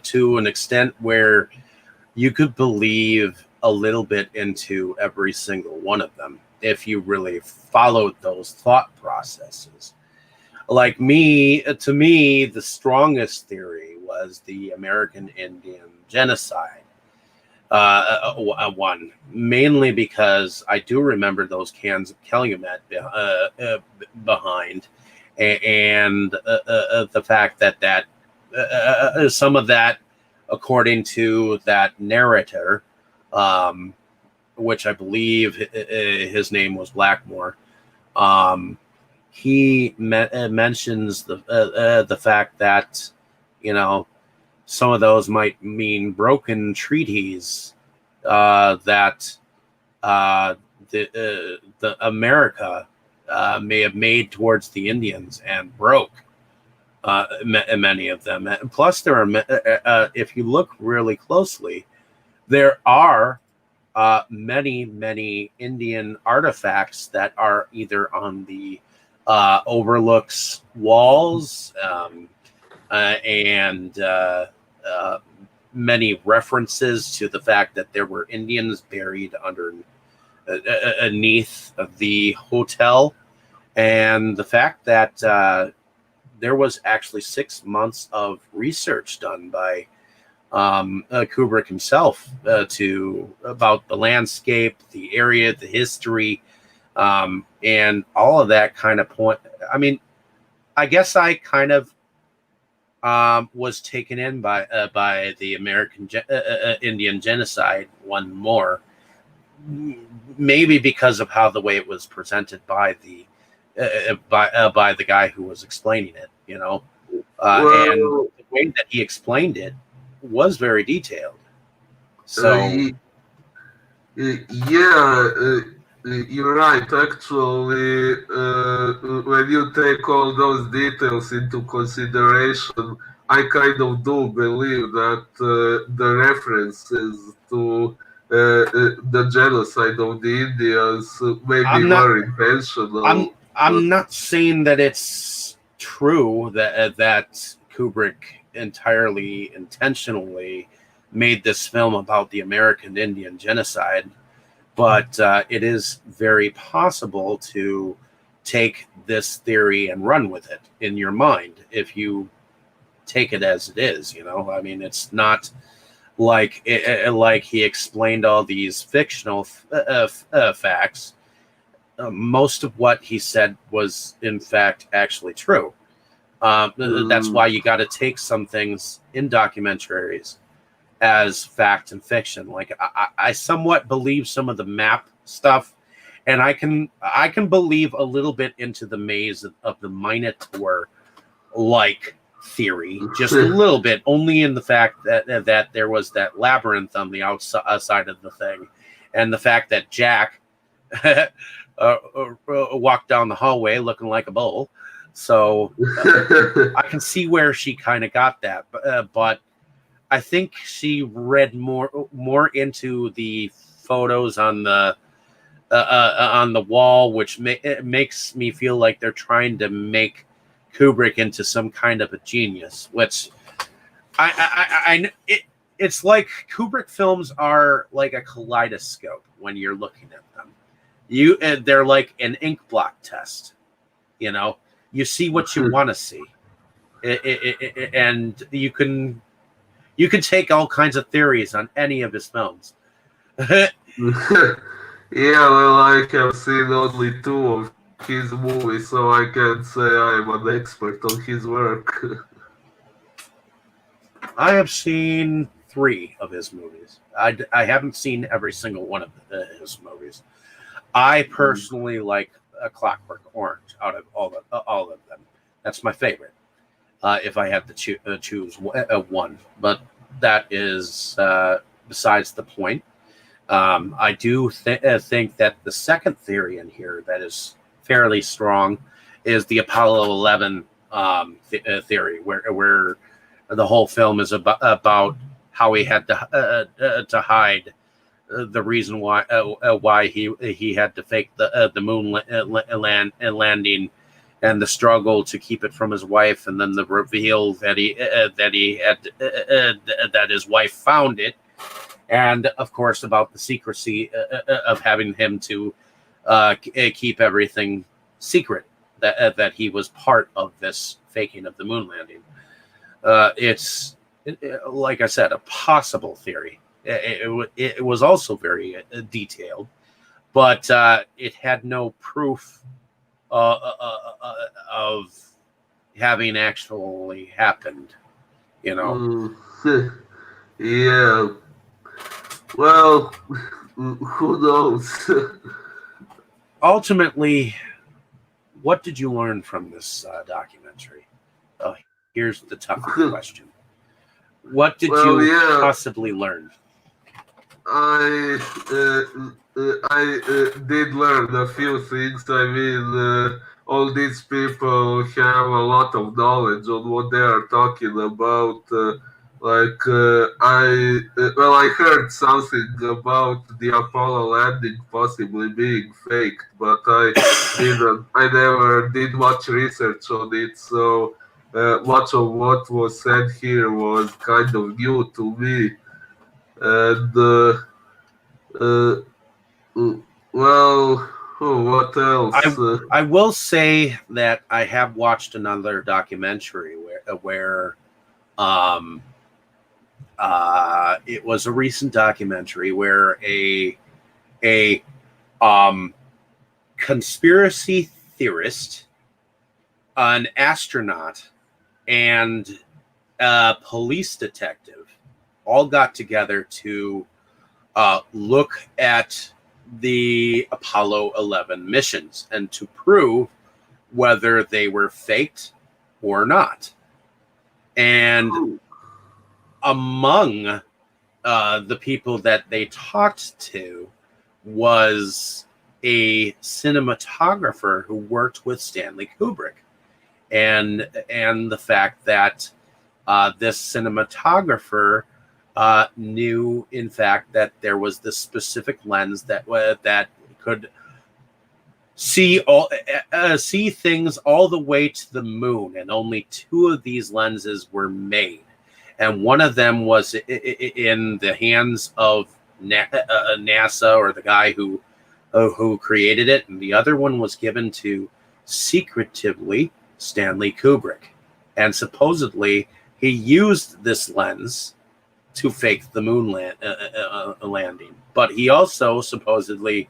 Speaker 1: to an extent where you could believe a little bit into every single one of them if you really followed those thought processes. Like me, to me, the strongest theory was the American Indian genocide one, mainly because I do remember those cans of Calumet behind, and the fact that some of that, according to that narrator, um, which I believe his name was Blakemore, um, he mentions the fact that, you know, some of those might mean broken treaties that uh, the America may have made towards the Indians and broke many of them. Plus, there are if you look really closely, there are many Indian artifacts that are either on the overlooks walls and uh, many references to the fact that there were Indians buried underneath the hotel, and the fact that there was actually 6 months of research done by Kubrick himself to about the landscape, the area, the history, and all of that kind of point. I mean, I guess I kind of was taken in by the American Indian genocide one more, maybe because of how the way it was presented by the guy who was explaining it, and
Speaker 2: well,
Speaker 1: the way that he explained it was very detailed. So
Speaker 2: y- yeah, you're right. Actually, when you take all those details into consideration, I kind of do believe that the references to the genocide of the Indians maybe
Speaker 1: I'm not
Speaker 2: were
Speaker 1: I'm
Speaker 2: intentional. Uh,
Speaker 1: I'm not saying that it's true that Kubrick entirely intentionally made this film about the American Indian genocide. But it is very possible to take this theory and run with it in your mind if you take it as it is. I mean, it's not like like he explained all these fictional facts. Most of what he said was, in fact, actually true. That's why you got to take some things in documentaries as fact and fiction. Like I somewhat believe some of the map stuff, and I can believe a little bit into the maze of the Minotaur like theory, just a little bit, only in the fact that there was that labyrinth on the outside of the thing, and the fact that Jack walked down the hallway looking like a bull. So I can see where she kind of got that, but I think she read more into the photos on the wall, which makes me feel like they're trying to make Kubrick into some kind of a genius. Which it's like Kubrick films are like a kaleidoscope when you're looking at them. They're like an ink blot test. You see what you want to see, and you can take all kinds of theories on any of his films.
Speaker 2: Yeah, well, I have seen only 2 of his movies, so I can't say I am an expert on his work.
Speaker 1: I have seen 3 of his movies. I haven't seen every single one of his movies. I personally like A Clockwork Orange out of all of them. That's my favorite. If I had to choose one, but that is besides the point. I do think that the second theory in here that is fairly strong is the Apollo 11 theory, where the whole film is about how he had to hide the reason why he had to fake the moon landing, and the struggle to keep it from his wife, and then the reveal that that his wife found it, and of course about the secrecy of having him to keep everything secret, that he was part of this faking of the moon landing. It's like I said, a possible theory. It was also very detailed, but it had no proof of having actually happened.
Speaker 2: Yeah. Well, who knows?
Speaker 1: Ultimately, what did you learn from this documentary? Here's the tough question. What did you possibly learn?
Speaker 2: I did learn a few things. I mean, all these people have a lot of knowledge on what they are talking about. I heard something about the Apollo landing possibly being faked, but I never did much research on it, so much of what was said here was kind of new to me. And well, what else?
Speaker 1: I will say that I have watched another documentary where it was a recent documentary where a conspiracy theorist, an astronaut, and a police detective all got together to look at the Apollo 11 missions and to prove whether they were faked or not. And among the people that they talked to was a cinematographer who worked with Stanley Kubrick, and the fact that this cinematographer knew, in fact, that there was this specific lens that could see things all the way to the moon, and only 2 of these lenses were made, and one of them was in the hands of NASA or the guy who created it, and the other one was given to secretively Stanley Kubrick, and supposedly he used this lens to fake the moon landing, but he also supposedly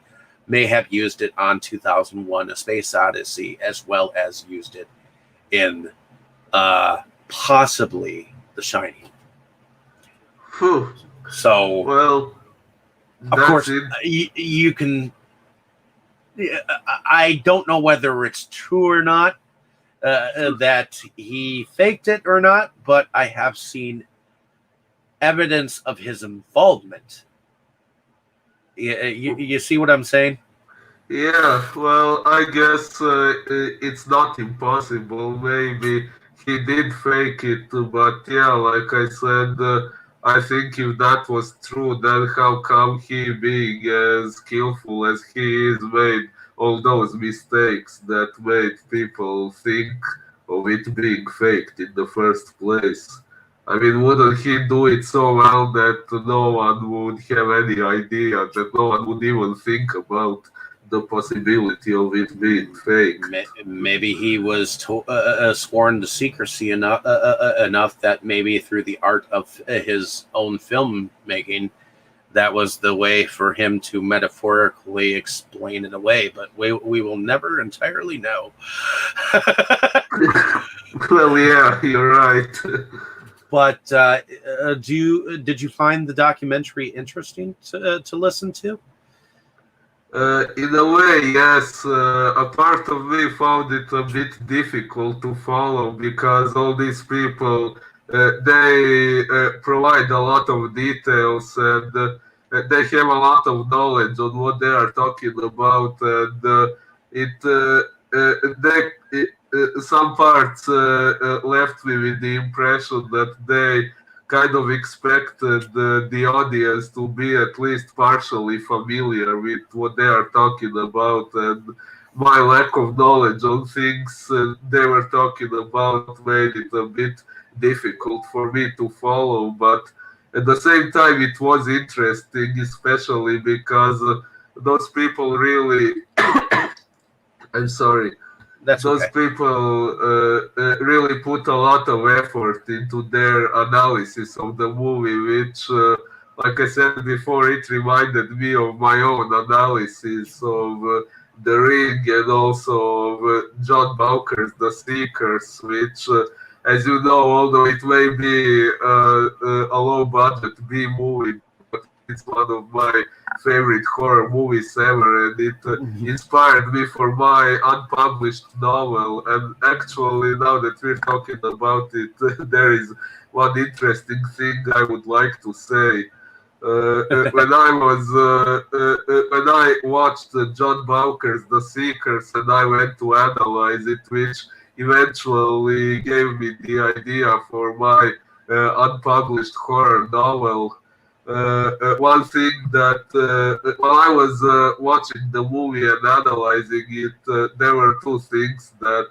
Speaker 1: may have used it on 2001: A Space Odyssey, as well as used it in possibly The Shining.
Speaker 2: Phew.
Speaker 1: So,
Speaker 2: Well,
Speaker 1: of
Speaker 2: that's
Speaker 1: course,
Speaker 2: it.
Speaker 1: you can. I don't know whether it's true or not that he faked it or not, but I have seen evidence of his involvement. You see what I'm saying?
Speaker 2: Yeah, well, I guess it's not impossible. Maybe he did fake it, but yeah, like I said, I think if that was true, then how come he, being as skillful as he is, made all those mistakes that made people think of it being faked in the first place? I mean, wouldn't he do it so well that no one would have any idea, that no one would even think about the possibility of it being fake?
Speaker 1: Maybe he was sworn to secrecy enough that maybe through the art of his own filmmaking, that was the way for him to metaphorically explain it away. But we will never entirely know.
Speaker 2: Well, yeah, you're right.
Speaker 1: But did you find the documentary interesting to listen to?
Speaker 2: In a way, yes. A part of me found it a bit difficult to follow because all these people they provide a lot of details, and they have a lot of knowledge on what they are talking about, and it some parts left me with the impression that they kind of expected the audience to be at least partially familiar with what they are talking about, and my lack of knowledge on things they were talking about made it a bit difficult for me to follow. But at the same time, it was interesting, especially because those people really, I'm sorry,
Speaker 1: That's
Speaker 2: those
Speaker 1: okay.
Speaker 2: people really put a lot of effort into their analysis of the movie, which, like I said before, it reminded me of my own analysis of The Ring, and also of John Bowker's The Seekers, which, as you know, although it may be a low budget B movie, but it's one of my favorite horror movies ever, and it inspired me for my unpublished novel. And actually, now that we're talking about it, there is one interesting thing I would like to say. When I watched John Bowker's The Seekers, and I went to analyze it, which eventually gave me the idea for my unpublished horror novel. One thing that while I was watching the movie and analyzing it, there were two things that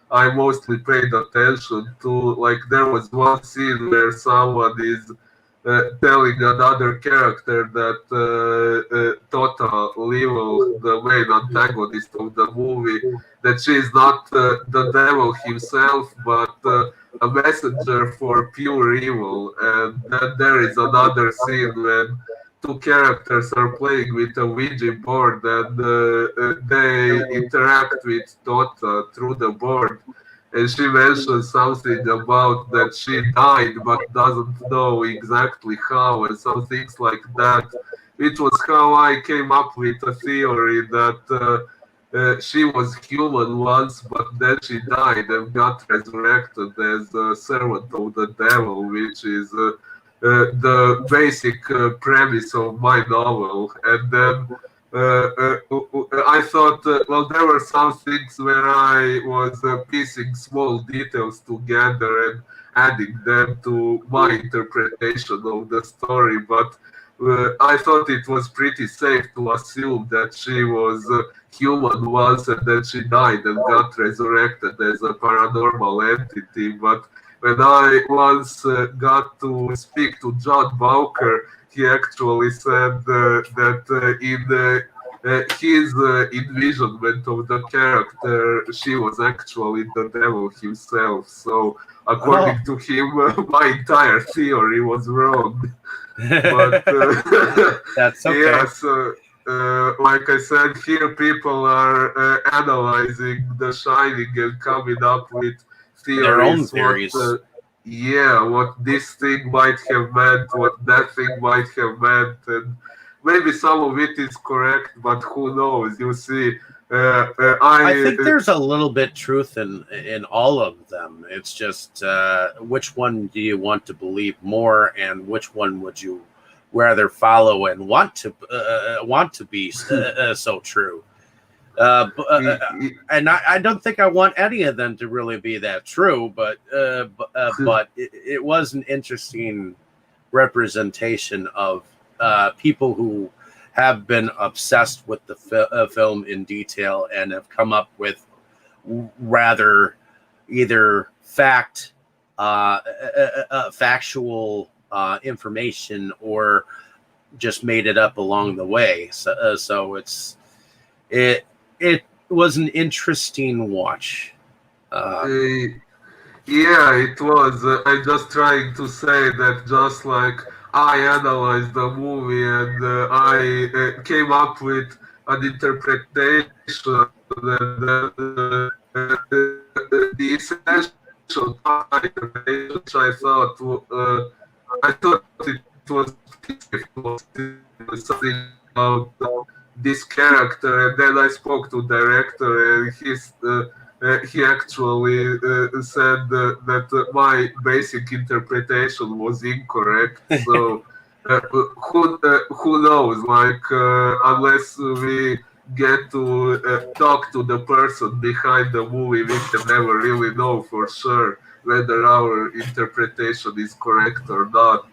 Speaker 2: I mostly paid attention to. Like, there was one scene where someone is telling another character that Tota Level, the main antagonist of the movie, that she is not the devil himself, but a messenger for pure evil. And then there is another scene when two characters are playing with a Ouija board, and they interact with Tota through the board. And she mentioned something about that she died but doesn't know exactly how, and some things like that, which was how I came up with a theory that she was human once, but then she died and got resurrected as a servant of the devil, which is the basic premise of my novel. And then I thought, well, there were some things where I was piecing small details together and adding them to my interpretation of the story, but I thought it was pretty safe to assume that she was human once and then she died and got resurrected as a paranormal entity. But When I once got to speak to John Bowker, he actually said that in his envisionment of the character, she was actually the devil himself. So,
Speaker 1: Oh,
Speaker 2: according to him, my entire theory was wrong. But
Speaker 1: that's okay.
Speaker 2: yes, like I said, here people are analyzing The Shining and coming up with
Speaker 1: Their own
Speaker 2: theories.
Speaker 1: theories.
Speaker 2: Yeah, what this thing might have meant, what that thing might have meant, and maybe some of it is correct, but who knows? You see,
Speaker 1: I
Speaker 2: I
Speaker 1: think there's a little bit truth in all of them. It's just which one do you want to believe more, and which one would you rather follow and want to be so true? And I don't think I want any of them to really be that true, but it was an interesting representation of people who have been obsessed with the film in detail and have come up with rather either factual information or just made it up along the way. So it was an interesting watch. Uh,
Speaker 2: uh, Yeah, it was. I'm just trying to say that just like I analyzed the movie and I came up with an interpretation, and the essential part which I thought it was something about this character, and then I spoke to director, and he actually said that my basic interpretation was incorrect. So who knows? Like unless we get to talk to the person behind the movie, we can never really know for sure whether our interpretation is correct or not.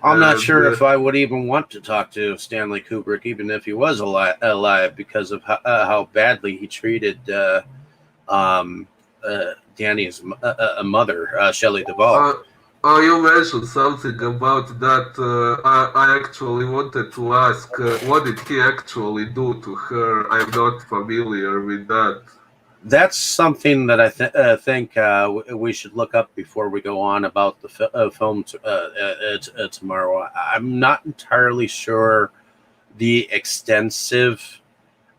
Speaker 1: I'm not
Speaker 2: And
Speaker 1: sure if I would even want to talk to Stanley Kubrick, even if he was alive, because of how badly he treated um, Danny's mother, Shelley Duvall.
Speaker 2: Uh, you mentioned something about that. I actually wanted to ask, what did he actually do to her? I'm not familiar with that.
Speaker 1: That's something that I think we should look up before we go on about the film tomorrow. I'm not entirely sure the extensive.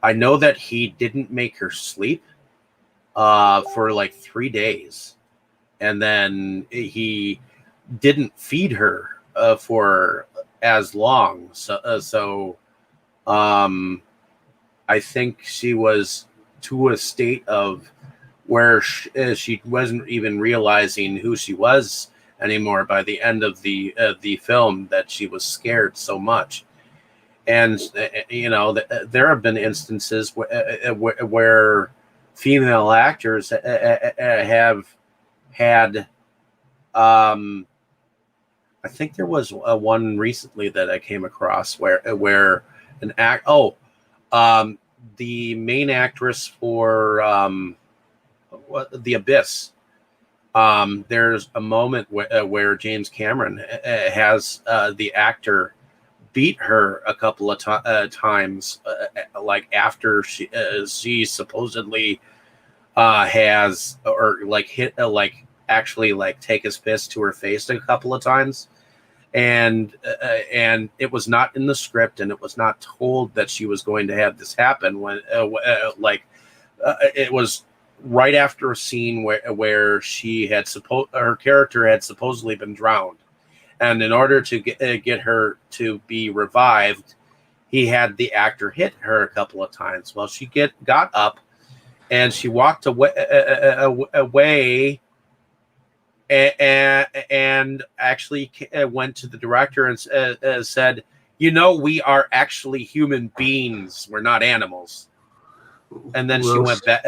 Speaker 1: I know that he didn't make her sleep for like 3 days, and then he didn't feed her for as long. So um, I think she was to a state of where she wasn't even realizing who she was anymore by the end of the film, that she was scared so much. And there have been instances where female actors have had I think there was one recently that I came across where an act um, the main actress for The Abyss. There's a moment where James Cameron has the actor beat her a couple of times, like after she supposedly has or like hit like actually like take his fist to her face a couple of times, and it was not in the script, and it was not told that she was going to have this happen when it was right after a scene where she had her character had supposedly been drowned, and in order to get her to be revived, he had the actor hit her a couple of times. Well, she got up and she walked away and actually went to the director and said, we are actually human beings. We're not animals. And then she
Speaker 2: Well,
Speaker 1: went back.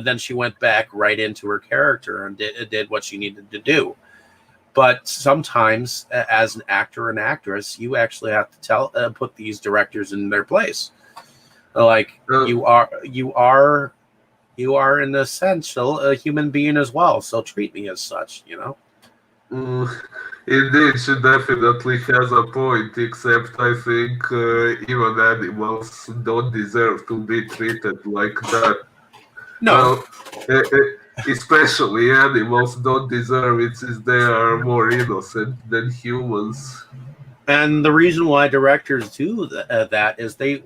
Speaker 1: Then she went back right into her character and did what she needed to do. But sometimes, as an actor and actress, you actually have to put these directors in their place. Like
Speaker 2: uh,
Speaker 1: you are You are an essential human being as well, so treat me as such.
Speaker 2: Mm, Indeed, she definitely has a point, except I think even animals don't deserve to be treated like that.
Speaker 1: No,
Speaker 2: Well, especially animals don't deserve it since they are more innocent than humans.
Speaker 1: and the reason why directors do that is they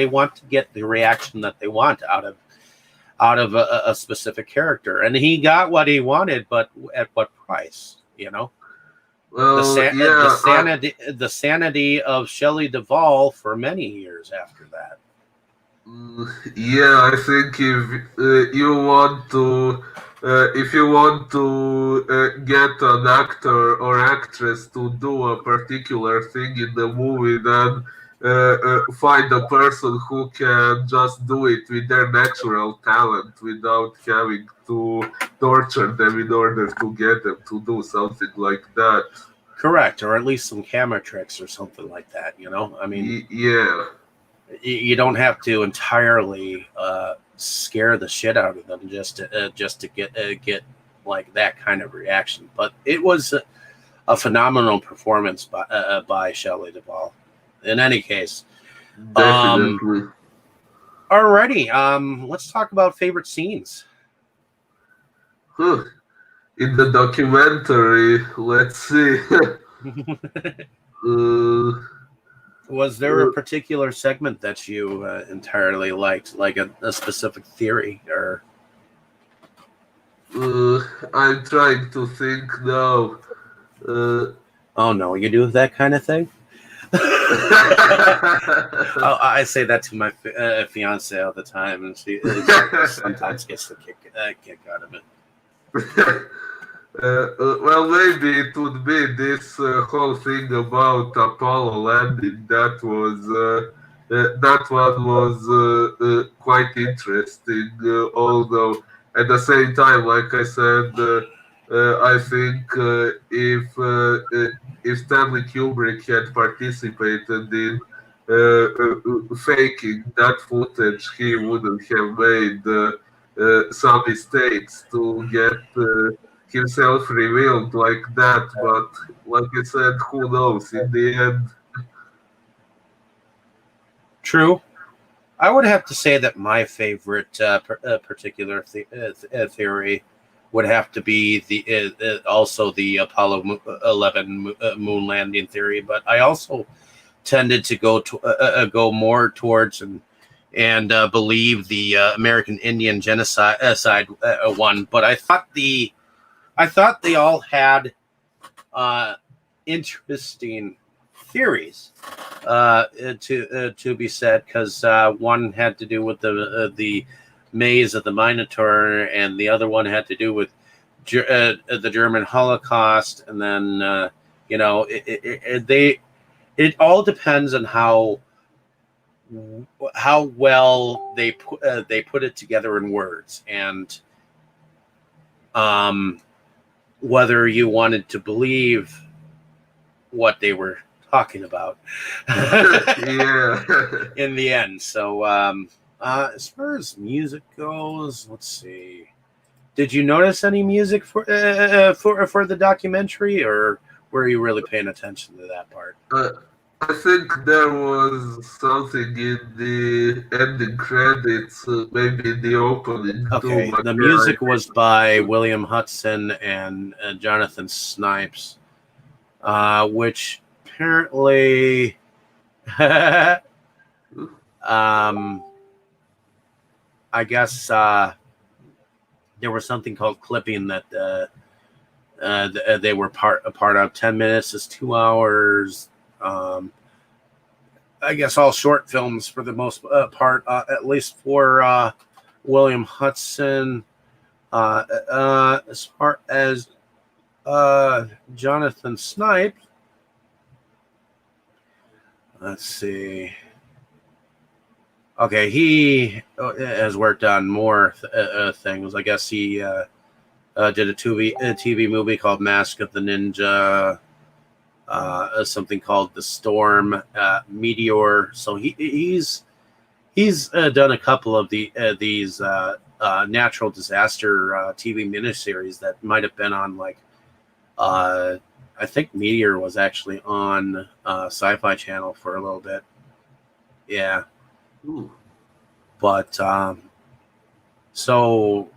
Speaker 1: want to get the reaction that they want out of a specific character, and he got what he wanted, but at what price?
Speaker 2: Well, yeah,
Speaker 1: The sanity of Shelley Duvall for many years after that.
Speaker 2: yeah, I think if you want to get an actor or actress to do a particular thing in the movie, then find a person who can just do it with their natural talent without having to torture them in order to get them to do something like that.
Speaker 1: Correct, or at least some camera tricks or something like that. I mean,
Speaker 2: Yeah.
Speaker 1: you don't have to entirely scare the shit out of them just to get like that kind of reaction. But it was a phenomenal performance by Shelley Duvall. In any case,
Speaker 2: Definitely.
Speaker 1: alrighty. Let's talk about favorite scenes.
Speaker 2: Huh. In the documentary, let's see. uh,
Speaker 1: Was there a
Speaker 2: uh,
Speaker 1: particular segment that you entirely liked, like a specific theory or?
Speaker 2: I'm trying to think now. Uh,
Speaker 1: Oh no, you do that kind of thing. I say that to my fiance all the time, and she sometimes gets the kick out of it.
Speaker 2: well, maybe it would be this whole thing about Apollo landing. That one was quite interesting. Although at the same time, like I said, I think if Stanley Kubrick had participated in faking that footage, he wouldn't have made some mistakes to get himself revealed like that. But like I said, who knows? In the end,
Speaker 1: True. I would have to say that my favorite particular theory would have to be the also the Apollo 11 moon landing theory, but I also tended to go more towards and believe the American Indian genocide one. But I thought they all had interesting theories to be said, because one had to do with the maze of the Minotaur, and the other one had to do with the German Holocaust, and then it all depends on how well they put it together in words, and whether you wanted to believe what they were talking about
Speaker 2: yeah.
Speaker 1: in the end. So as far as music goes, let's see. Did you notice any music for the documentary, or were you really paying attention to that part?
Speaker 2: I think there was something in the ending credits, maybe in the opening too,
Speaker 1: Okay,
Speaker 2: but
Speaker 1: the
Speaker 2: yeah, I
Speaker 1: music was by William Hudson and Jonathan Snipes, which apparently um, I guess there was something called clipping that they were a part of. 10 minutes is 2 hours. I guess all short films for the most part, at least for William Hudson. As far as Jonathan Snipe, let's see. Okay, he has worked on more things. I guess he did a TV movie called Mask of the Ninja, something called The Storm, Meteor. So he's done a couple of these natural disaster TV miniseries that might have been on like I think Meteor was actually on Sci-Fi Channel for a little bit. Yeah.
Speaker 2: Ooh.
Speaker 1: But so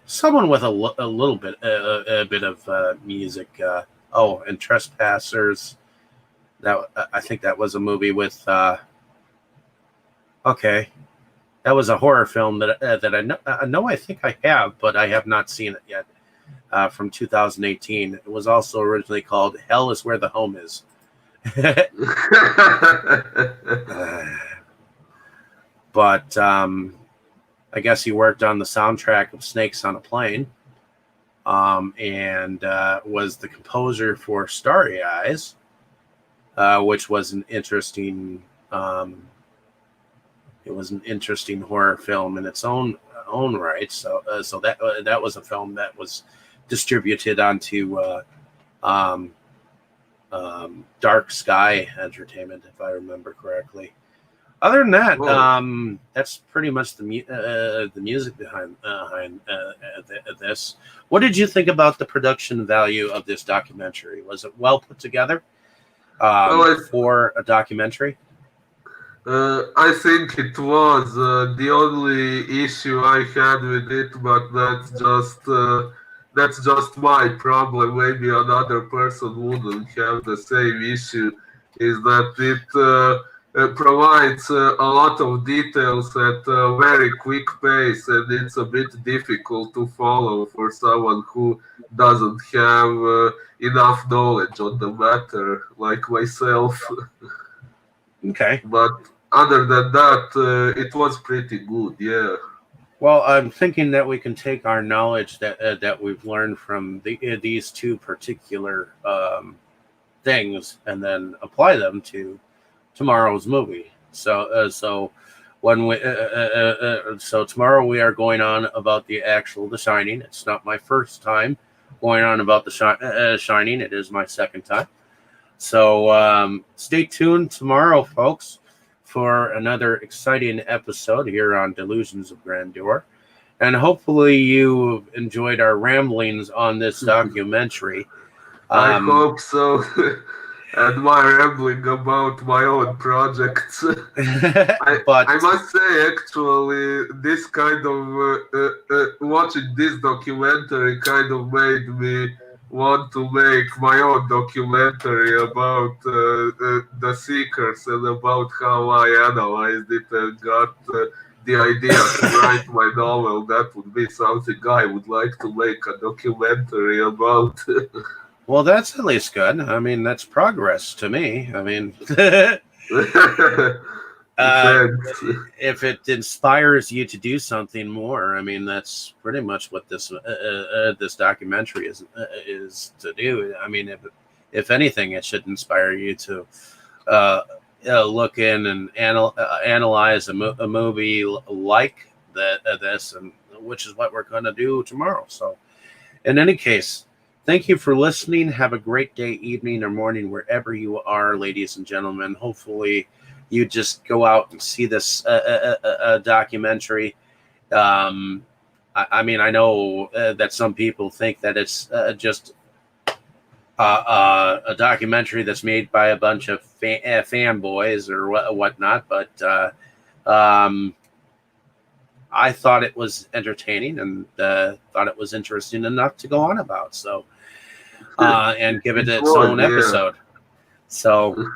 Speaker 1: someone with a little bit a bit of music. And Trespassers. That I think that was a movie with. Okay, that was a horror film that I know. I think I have, but I have not seen it yet. From 2018. It was also originally called "Hell Is Where the Home Is." But I guess he worked on the soundtrack of Snakes on a Plane, and was the composer for Starry Eyes, which was an interesting. It was an interesting horror film in its own right. So that was a film that was distributed onto Dark Sky Entertainment, if I remember correctly. Other than that, that's pretty much the music behind this. What did you think about the production value of this documentary? Was it well put together for a documentary?
Speaker 2: I think it was the only issue I had with it, but that's just my problem. Maybe another person wouldn't have the same issue. Is that it provides a lot of details at a very quick pace, and it's a bit difficult to follow for someone who doesn't have enough knowledge on the matter, like myself.
Speaker 1: Okay.
Speaker 2: But other than that, it was pretty good. Yeah.
Speaker 1: Well, I'm thinking that we can take our knowledge that we've learned from these two particular things and then apply them to tomorrow's movie. So when we so tomorrow we are going on about The Shining. It's not my first time going on about the Shining. It is my second time. So stay tuned tomorrow, folks, for another exciting episode here on Delusions of Grandeur. And hopefully you enjoyed our ramblings on this documentary.
Speaker 2: I hope so. And my rambling about my own projects. I must say, actually, this kind of watching this documentary kind of made me want to make my own documentary about the Seekers and about how I analyzed it and got the idea to write my novel. That would be something I would like to make a documentary about.
Speaker 1: Well, that's at least good. I mean, that's progress to me. I mean, if it inspires you to do something more, I mean, that's pretty much what this documentary is to do. I mean, if anything, it should inspire you to look in and analyze a movie like this, and which is what we're going to do tomorrow. So, in any case. Thank you for listening. Have a great day, evening, or morning, wherever you are, ladies and gentlemen. Hopefully, you just go out and see this documentary. I mean, I know that some people think that it's just a documentary that's made by a bunch of fanboys or whatnot, but I thought it was entertaining and thought it was interesting enough to go on about. So. And give it its own episode. So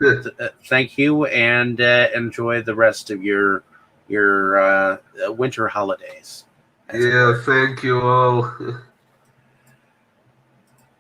Speaker 1: thank you and enjoy the rest of your winter holidays.
Speaker 2: Yeah, thank you all.